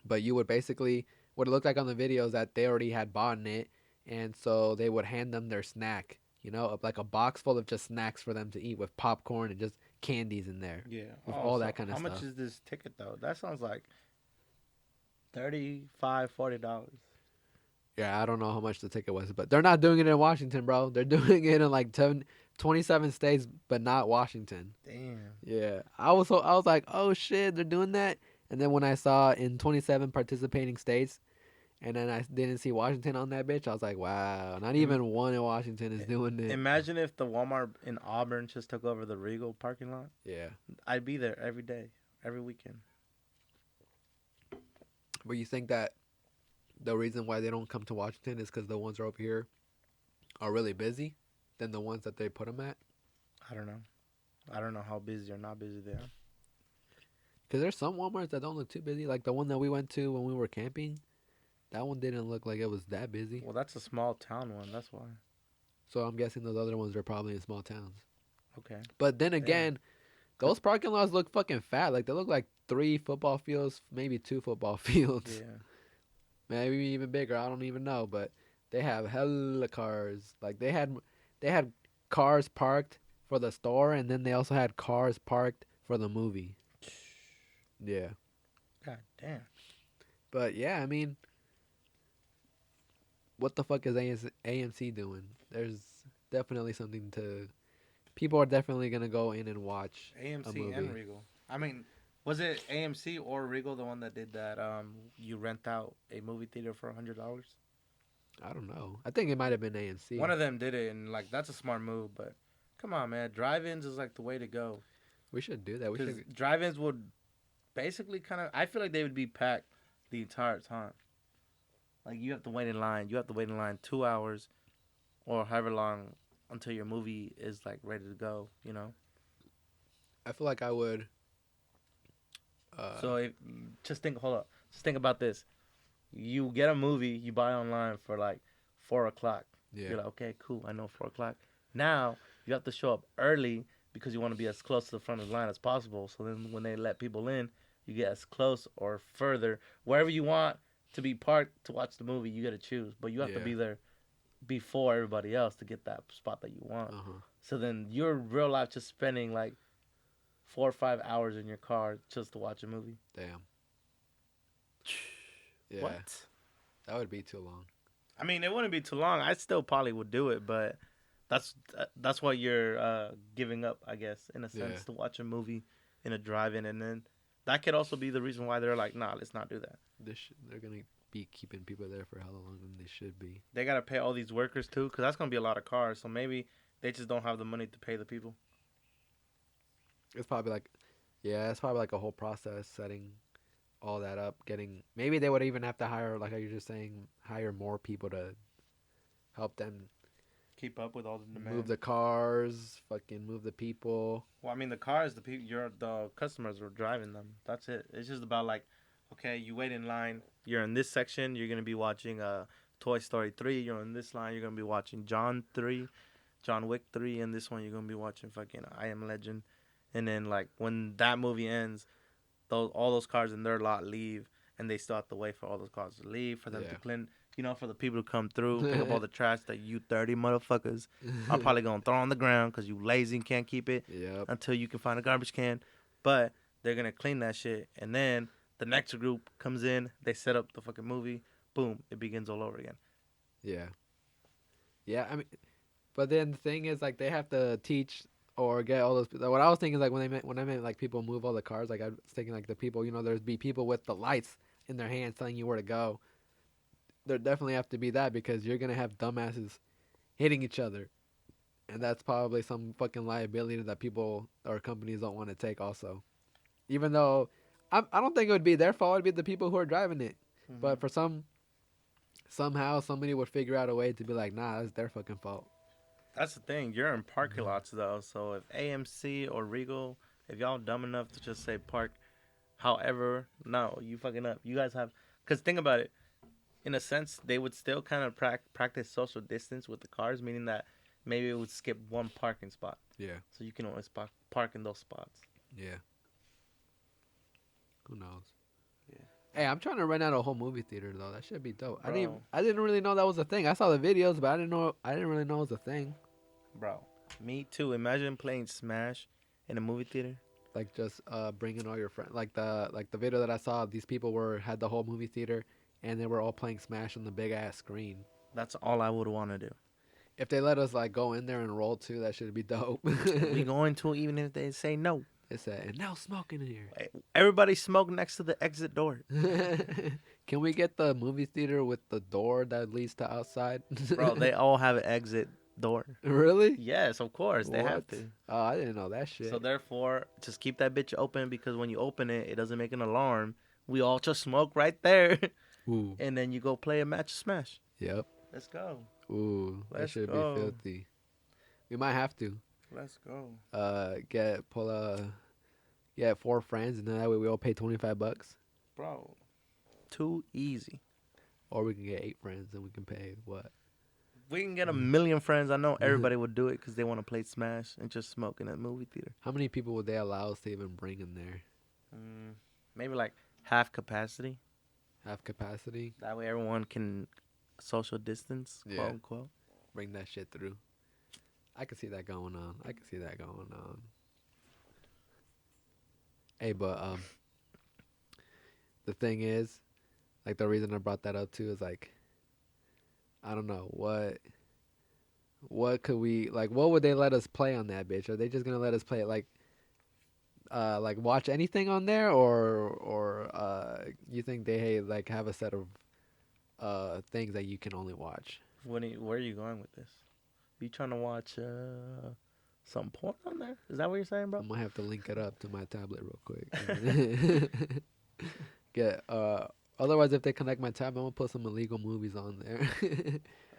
But you would basically what it looked like on the videos that they already had bought in it, and so they would hand them their snack. Like a box full of just snacks for them to eat with popcorn and just candies in there Yeah. with Oh, all so that kind of how much stuff. is this ticket though? That sounds like $35, $40. Yeah, I don't know how much the ticket was, but they're not doing it in Washington, bro. They're doing it in like 27 states, but not Washington. Damn. Yeah, I was like, oh shit, they're doing that. And then when I saw in 27 participating states, and then I didn't see Washington on that bitch, I was like, wow, not Im- even one in Washington is doing it. Imagine if the Walmart in Auburn just took over the Regal parking lot. Yeah, I'd be there every day, every weekend. but you think that the reason why they don't come to Washington is because the ones are over here are really busy than the ones that they put them at? I don't know. I don't know how busy or not busy they are. Because there's some Walmarts that don't look too busy, like the one that we went to when we were camping. That one didn't look like it was that busy. Well, that's a small town one. That's why. So I'm guessing those other ones are probably in small towns. Okay. But then again, those parking lots look fucking fat. Like they look like 3 football fields, maybe 2 football fields. Yeah. Maybe even bigger. I don't even know. But they have hella cars. Like they had cars parked for the store, and then they also had cars parked for the movie. Yeah. God damn. But yeah, I mean, what the fuck is AMC doing? There's definitely something to. People are definitely gonna go in and watch a AMC movie. and Regal. I mean, was it AMC or Regal the one that did that? You rent out a movie theater for $100. I don't know. I think it might have been AMC. One of them did it, and like that's a smart move. But come on, man, drive-ins is like the way to go. We should do that. We Because should. drive-ins would basically kind of. I feel like they would be packed the entire time. Like you have to wait in line. You have to wait in line 2 hours, or however long until your movie is like ready to go. You know. I feel like I would. So if just think, hold up, just think about this. You get a movie you buy online for like 4 o'clock. Yeah. You're like, okay, cool. I know 4 o'clock. Now you have to show up early because you want to be as close to the front of the line as possible. So then when they let people in, you get as close or further wherever you want to be parked to watch the movie. You got to choose, but you have to Yeah. be there before everybody else to get that spot that you want. Uh-huh. So then you're real life just spending like 4 or 5 hours in your car just to watch a movie. Damn. Yeah. What? That would be too long. I mean, it wouldn't be too long. I still probably would do it, but that's what you're giving up, I guess, in a sense, Yeah. to watch a movie in a drive-in, and then that could also be the reason why they're like, nah, let's not do that. They're gonna be keeping people there for how long than they should be. They gotta pay all these workers too, because that's gonna be a lot of cars. So maybe they just don't have the money to pay the people. It's probably like, yeah, it's probably like a whole process setting all that up. Maybe they would even have to hire, like you're just saying, hire more people to help them Keep up with all the demand. move the cars, fucking move the people. Well, I mean, the cars, the people, the customers are driving them. That's it. It's just about like, okay, you wait in line. You're in this section. You're gonna be watching Toy Story 3. You're in this line. You're gonna be watching John Wick 3, and this one you're gonna be watching fucking I Am Legend. And then like when that movie ends, all those cars in their lot leave, and they still have to wait for all those cars to leave for them to Yeah. clean. For the people to come through, pick up all the trash that you 30 motherfuckers are probably gonna throw on the ground because you lazy and can't keep it Yep. until you can find a garbage can. But they're gonna clean that shit, and then the next group comes in. They set up the fucking movie. Boom! It begins all over again. Yeah. Yeah, I mean, but then the thing is, like, they have to teach or get all those. What I was thinking is like when I meant like people move all the cars, like I was thinking like the people, there'd be people with the lights in their hands telling you where to go. There definitely have to be that because you're gonna have dumbasses hitting each other, and that's probably some fucking liability that people or companies don't want to take. Also, even though I don't think it would be their fault, it'd be the people who are driving it. But for some Somehow somebody would figure out a way to be like, nah, that's their fucking fault. That's the thing. You're in parking lots though, so if AMC or Regal, if y'all dumb enough to just say park, however, no, you fucking up. You guys have, cause think about it. In a sense, they would still kind of practice social distance with the cars, meaning that maybe it would skip one parking spot, Yeah. so you can always park in those spots. Yeah. Who knows? Yeah. Hey, I'm trying to rent out a whole movie theater though. That should be dope. Bro. I didn't really know that was a thing. I saw the videos, but I didn't really know it was a thing. Bro, me too. Imagine playing Smash in a movie theater. Like just bringing all your friends. Like the video that I saw, these people had the whole movie theater, and they were all playing Smash on the big ass screen. That's all I would want to do. If they let us like go in there and roll too, that should be dope. We going to, even if they say no. It said, and no smoking in here. Everybody smoke next to the exit door. Can we get the movie theater with the door that leads to outside? Bro, they all have an exit door. Really? Yes, of course. They have What? to. Oh, I didn't know that shit. So therefore, just keep that bitch open, because when you open it, it doesn't make an alarm. We all just smoke right there. Ooh. And then you go play a match of Smash. Yep. Let's go. Ooh, that Let's should go. be filthy. We might have to Let's go. get 4 friends, and then that way we all pay $25, Bro, too easy. or we can get 8 friends and we can pay what? We can get a million friends. I know everybody would do it because they want to play Smash and just smoke in a movie theater. How many people would they allow us to even bring in there? Maybe like half capacity. Have capacity? That way everyone can social distance, Yeah. quote unquote. Bring that shit through. I can see that going on. Hey, but the thing is, like the reason I brought that up too is like, I don't know what could we like. What would they let us play on that bitch? Are they just gonna let us play it like watch anything on there, or you think they like have a set of things that you can only watch? Where are you going with this? You trying to watch some porn on there? Is that what you're saying, bro? I'm gonna have to link it up to my tablet real quick. Otherwise, if they connect my tab, I'm gonna put some illegal movies on there.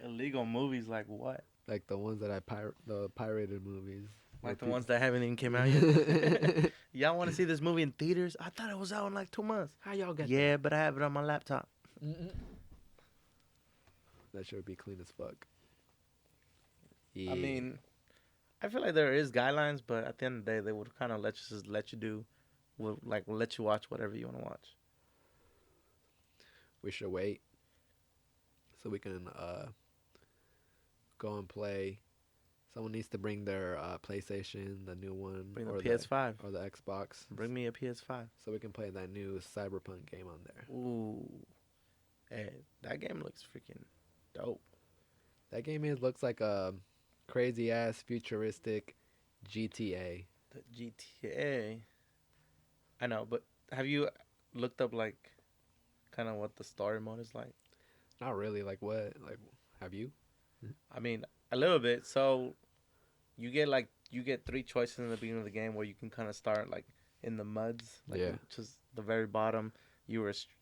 Illegal movies like what? Like the ones that the pirated movies. Like the ones that haven't even came out yet? Y'all want to see this movie in theaters? I thought it was out in like 2 months. How y'all get Yeah, but I have it on my laptop. that should be clean as fuck. Yeah. I mean, I feel like there is guidelines, but at the end of the day, they would kind of let you do, let you watch whatever you want to watch. we should wait so we can go and play. Someone needs to bring their PlayStation, the new one, Bring the or PS5. or the Xbox, Bring me a PS5. so we can play that new Cyberpunk game on there. Ooh, hey, that game looks freaking dope. That game looks like a crazy ass futuristic GTA. The GTA. I know, but have you looked up like kind of what the story mode is like? Not really. Like what? Like have you? I mean, a little bit. So you get 3 choices in the beginning of the game where you can kind of start like in the muds, like Yeah. just the very bottom.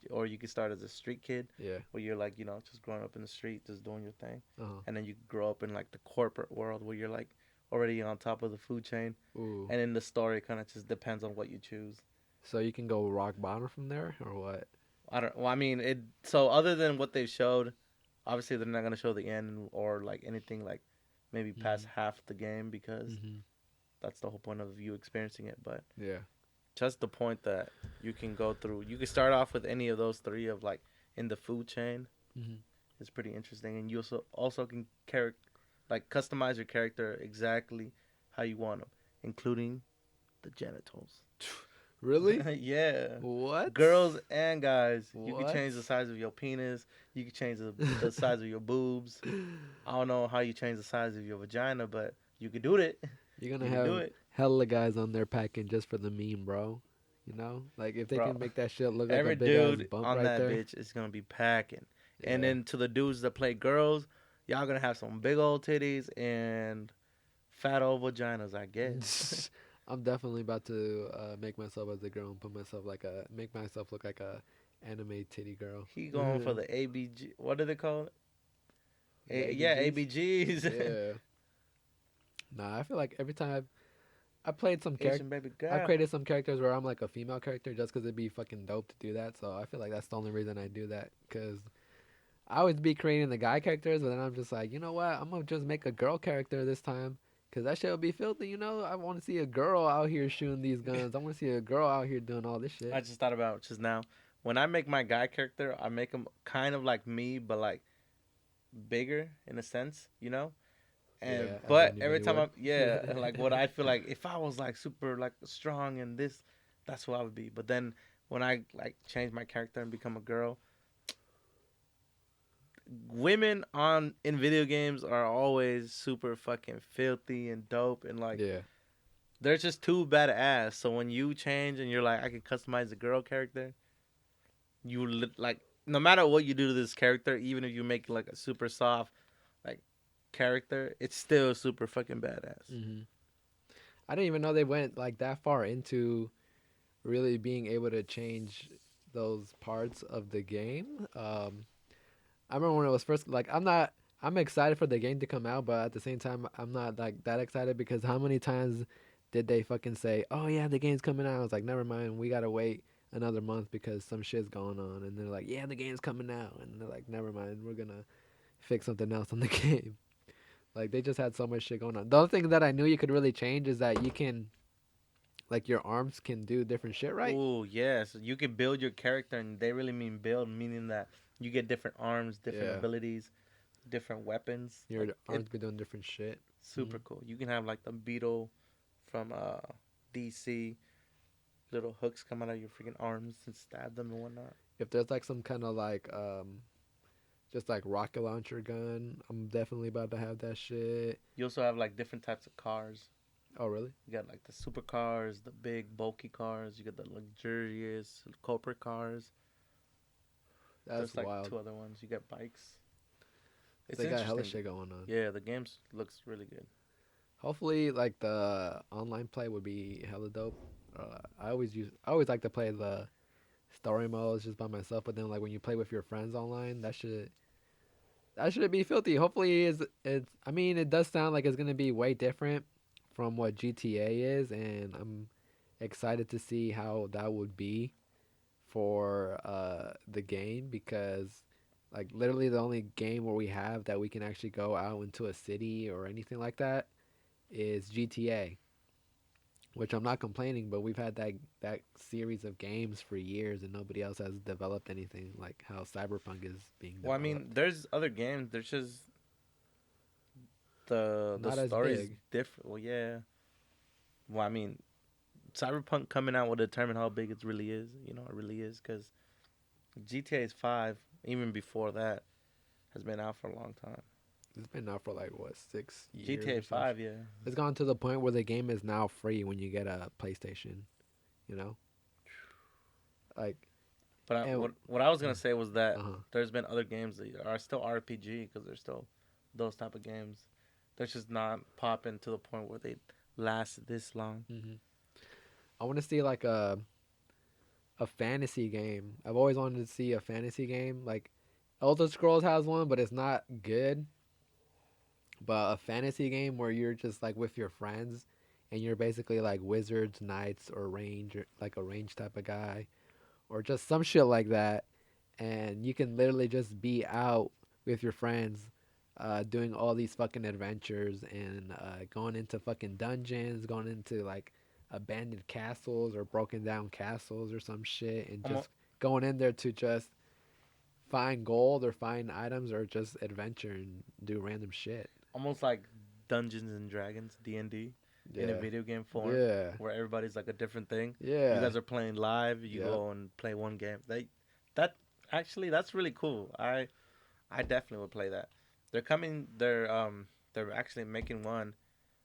Or you can start as a street kid, Yeah. where you're like, just growing up in the street, just doing your thing, Uh-huh. and then you grow up in like the corporate world where you're like already on top of the food chain, Ooh. and in the story, kind of just depends on what you choose. So you can go rock bottom from there, or what? I don't. Well, I mean, it. So other than what they've showed, obviously they're not gonna show the end or like anything like maybe past half the game, because that's the whole point of you experiencing it. But Yeah. just the point that you can go through. You can start off with any of those 3 of like in the food chain. It's pretty interesting, and you also can customize your character exactly how you want them, including the genitals. Really? Yeah. What? Girls and guys, you can What? change the size of your penis. You can change the size of your boobs. I don't know how you change the size of your vagina, but you can do it. You're gonna You can do have it. hella guys on there packing just for the meme, bro. You know, like if they Bro, can make that shit look like Every a big ass dude bump on right that there. bitch is gonna be packing. And Yeah. then to the dudes that play girls, y'all gonna have some big old titties and fat old vaginas, I guess. I'm definitely about to make myself as a girl and make myself look like a Anime titty girl. He going for The the ABG. What do they call it? Yeah, ABGs. ABGs. Yeah. Nah, I feel like every time I played some character, Asian baby I've girl. created some characters where I'm like a female character just because it'd be fucking dope to do that. So I feel like that's the only reason I do that. Because I always be creating the guy characters, but then I'm just like, you know what? I'm gonna just make a girl character this time. Cause that shit would be filthy, you know. I want to see a girl out here shooting these guns. I want to see a girl out here doing all this I shit. just thought about just now. When I make my guy character, I make him kind of like me, but like bigger in a sense, you know. And Yeah, as but every anime time would. I'm like what I feel like if I was like super like strong and this, that's who I would be. But then when I like change my character and become a girl, women on in video games are always super fucking filthy and dope and like Yeah, they're just too badass. So when you change and you're like I can customize a girl character, like no matter what you do to this character, even if you make like a super soft like character, it's still super fucking badass. hmm I didn't even know they went like that far into really being able to change those parts of the game. I remember when it was first like I'm excited for the game to come out, but at the same time I'm not like that excited because how many times did they fucking say, "Oh yeah, the game's coming out." I was like, "Never mind, we got to wait another month because some shit's going on." And they're like, "Yeah, the game's coming out." And they're like, "Never mind, we're going to fix something else on the game." Like they just had so much shit going on. The only thing that I knew you could really change is that you can like your arms can do different shit, right? Oh yes, you can build your character, and they really mean build, meaning that you get different arms, different Yeah. abilities, different weapons. Your Like arms it's be doing different shit. super cool. You can have like the beetle from DC, little hooks come out of your freaking arms and stab them and whatnot. If there's like some kind of like just like rocket launcher gun, I'm definitely about to have that shit. You also have like different types of cars. Oh really? You got like the supercars, the big bulky cars. You got the luxurious corporate cars. That's There's like wild. two other ones. You got bikes. It's They got hella interesting. shit going on. Yeah, the game looks really good. Hopefully, like the online play would be hella dope. I always like to play the story modes just by myself, but then like when you play with your friends online, that should be filthy. Hopefully, it's. I mean, it does sound like it's gonna be way different from what GTA is, and I'm excited to see how that would be for the game because like literally the only game where we have that we can actually go out into a city or anything like that is GTA, which I'm not complaining, but we've had that series of games for years and nobody else has developed anything like how Cyberpunk is being Well, I mean, developed. there's other games. There's just the Not as story's big. different. Well, yeah. Well, I mean, Cyberpunk coming out will determine how big it really is. You know, it really is because GTA 5, even before that, has been out for a long time. It's been out for like what 6 years GTA or some. 5, yeah. It's gone to the point where the game is now free when you get a PlayStation. You know, like But and what I was gonna say was that uh huh. there's been other games that are still RPG because they're still those type of games. They're just not popping to the point where they last this long. hmm I want to see like a fantasy game. I've always wanted to see a fantasy game. Like Elder Scrolls has one, but it's not good. But a fantasy game where you're just like with your friends and you're basically like wizards, knights, or range, or like a range type of guy, or just some shit like that. And you can literally just be out with your friends, doing all these fucking adventures and going into fucking dungeons, going into like abandoned castles or broken down castles or some shit, and Almost, just going in there to just find gold or find items or just adventure and do random shit. almost like Dungeons and Dragons (D&D) in a Yeah. video game form, Yeah. where everybody's like a different thing. You Yeah. guys are playing live. You Yep. go and play one game. That actually that's really cool. I definitely would play that. They're coming. They're actually making one.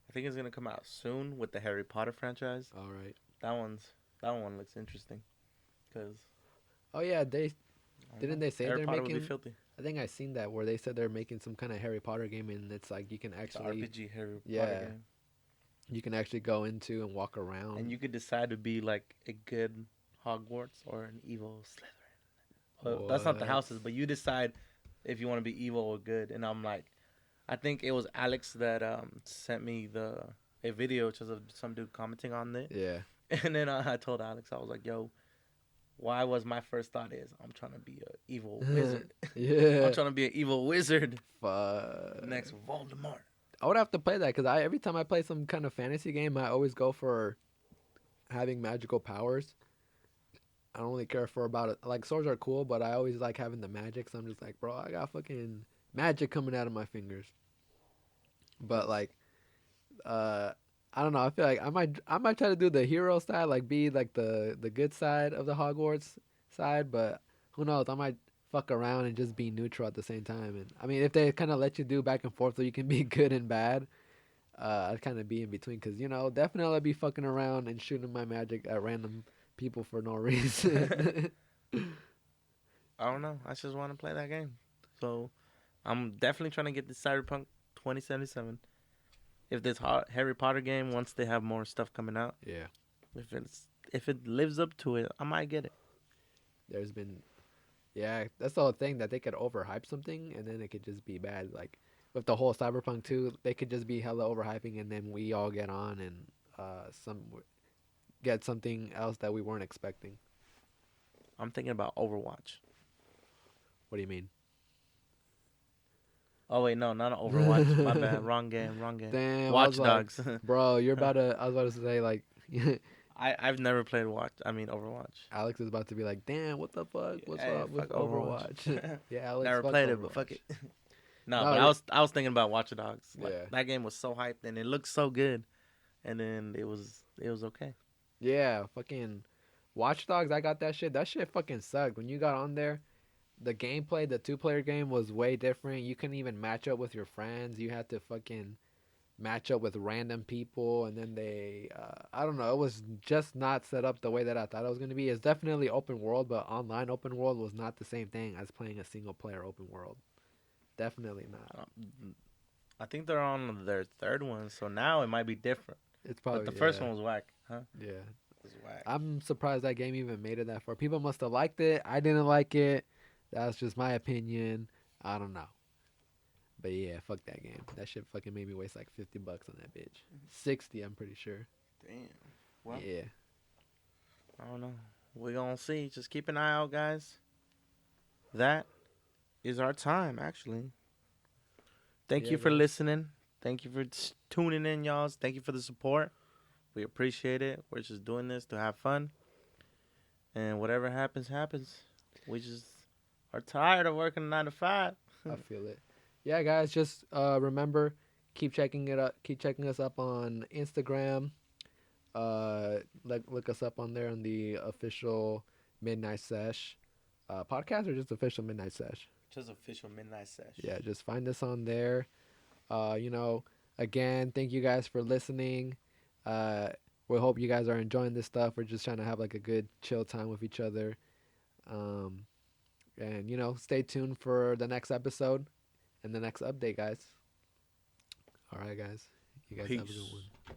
I think it's gonna come out soon with the Harry Potter franchise. All right. That one's that one looks interesting because Oh yeah, they I don't didn't know. they say Harry they're Potter would be making. filthy. I think I seen that where they said they're making some kind of Harry Potter game and it's like you can The actually RPG Harry Potter yeah, game, you can actually go into and walk and around. you could decide to be like a good Hogwarts or an evil Slytherin. That's not the What? houses, but you decide if you want to be evil or good. And I'm like, I think it was Alex that sent me a video just of some dude commenting on it. Yeah. And then I told Alex, I was like, yo, why was my first thought is I'm trying to be an evil wizard. I'm Yeah. trying to be an evil wizard. Fuck. Next Voldemort. I would have to play that because every time I play some kind of fantasy game, I always go for having magical powers. I don't really care for about it. Like swords are cool, but I always like having the magic. So I'm just like, bro, I got fucking magic coming out of my fingers. But like, uh, I don't know. I feel like I might try to do the hero side, like be like the good side of the Hogwarts side. But who knows? I might fuck around and just be neutral at the same time. And I mean, if they kind of let you do back and forth, so you can be good and bad, I'd kind of be in between. Cause definitely I'd be fucking around and shooting my magic at random people for no reason. I don't know. I just want to play that game. So I'm definitely trying to get this Cyberpunk 2077. If this Harry Potter game, once they have more stuff coming out, Yeah. if it lives up to it, I might get it. There's been, yeah, that's the whole thing that they could overhype something and then it could just be bad. Like with the whole Cyberpunk 2, they could just be hella overhyping and then we all get on and some get something else that we weren't expecting. I'm thinking about Overwatch. What do you mean? Oh wait, no, not Overwatch. My bad. Wrong game. Damn, Watch Dogs. bro, I was about to say like, I've never played Overwatch. Alex is about to be like, damn, what the fuck? What's Hey, up with fuck Overwatch. Overwatch? Yeah, Alex, Never fuck played it, Overwatch. but fuck it. No, No, but yeah. I was thinking about Watch Dogs. Like, Yeah. that game was so hyped and it looked so good, and then it was okay. Yeah, fucking Watch Dogs, I got that shit. That shit fucking sucked. When you got on there, the gameplay, the two-player game was way different. You couldn't even match up with your friends. You had to fucking match up with random people, and then I don't know, it was just not set up the way that I thought it was going to be. It's definitely open world, but online open world was not the same thing as playing a single-player open world. Definitely not. I think they're on their third one, so now it might be different. It's probably, But the first yeah. one was whack, huh? Yeah. It was whack. I'm surprised that game even made it that far. People must have liked it. I didn't like it. That's just my opinion. I don't know. But yeah, fuck that game. That shit fucking made me waste like $50 on that bitch. 60, I'm pretty sure. Damn. Well, Yeah. I don't know. We're gonna see. Just keep an eye out, guys. That is our time, actually. Thank Yeah, you for guys. listening. Thank you for tuning in, y'all. Thank you for the support. We appreciate it. We're just doing this to have fun. And whatever happens, happens. We just are tired of working 9 to 5. I feel it. Yeah, guys, just remember, keep checking it up. Keep checking us up on Instagram. Look us up on there on the official Midnight Sesh podcast, or just official Midnight Sesh. Just official Midnight Sesh. Yeah, just find us on there. Again, thank you guys for listening. We hope you guys are enjoying this stuff. We're just trying to have like a good chill time with each other. And stay tuned for the next episode and the next update, guys. All right, guys. You guys have a good Peace. one.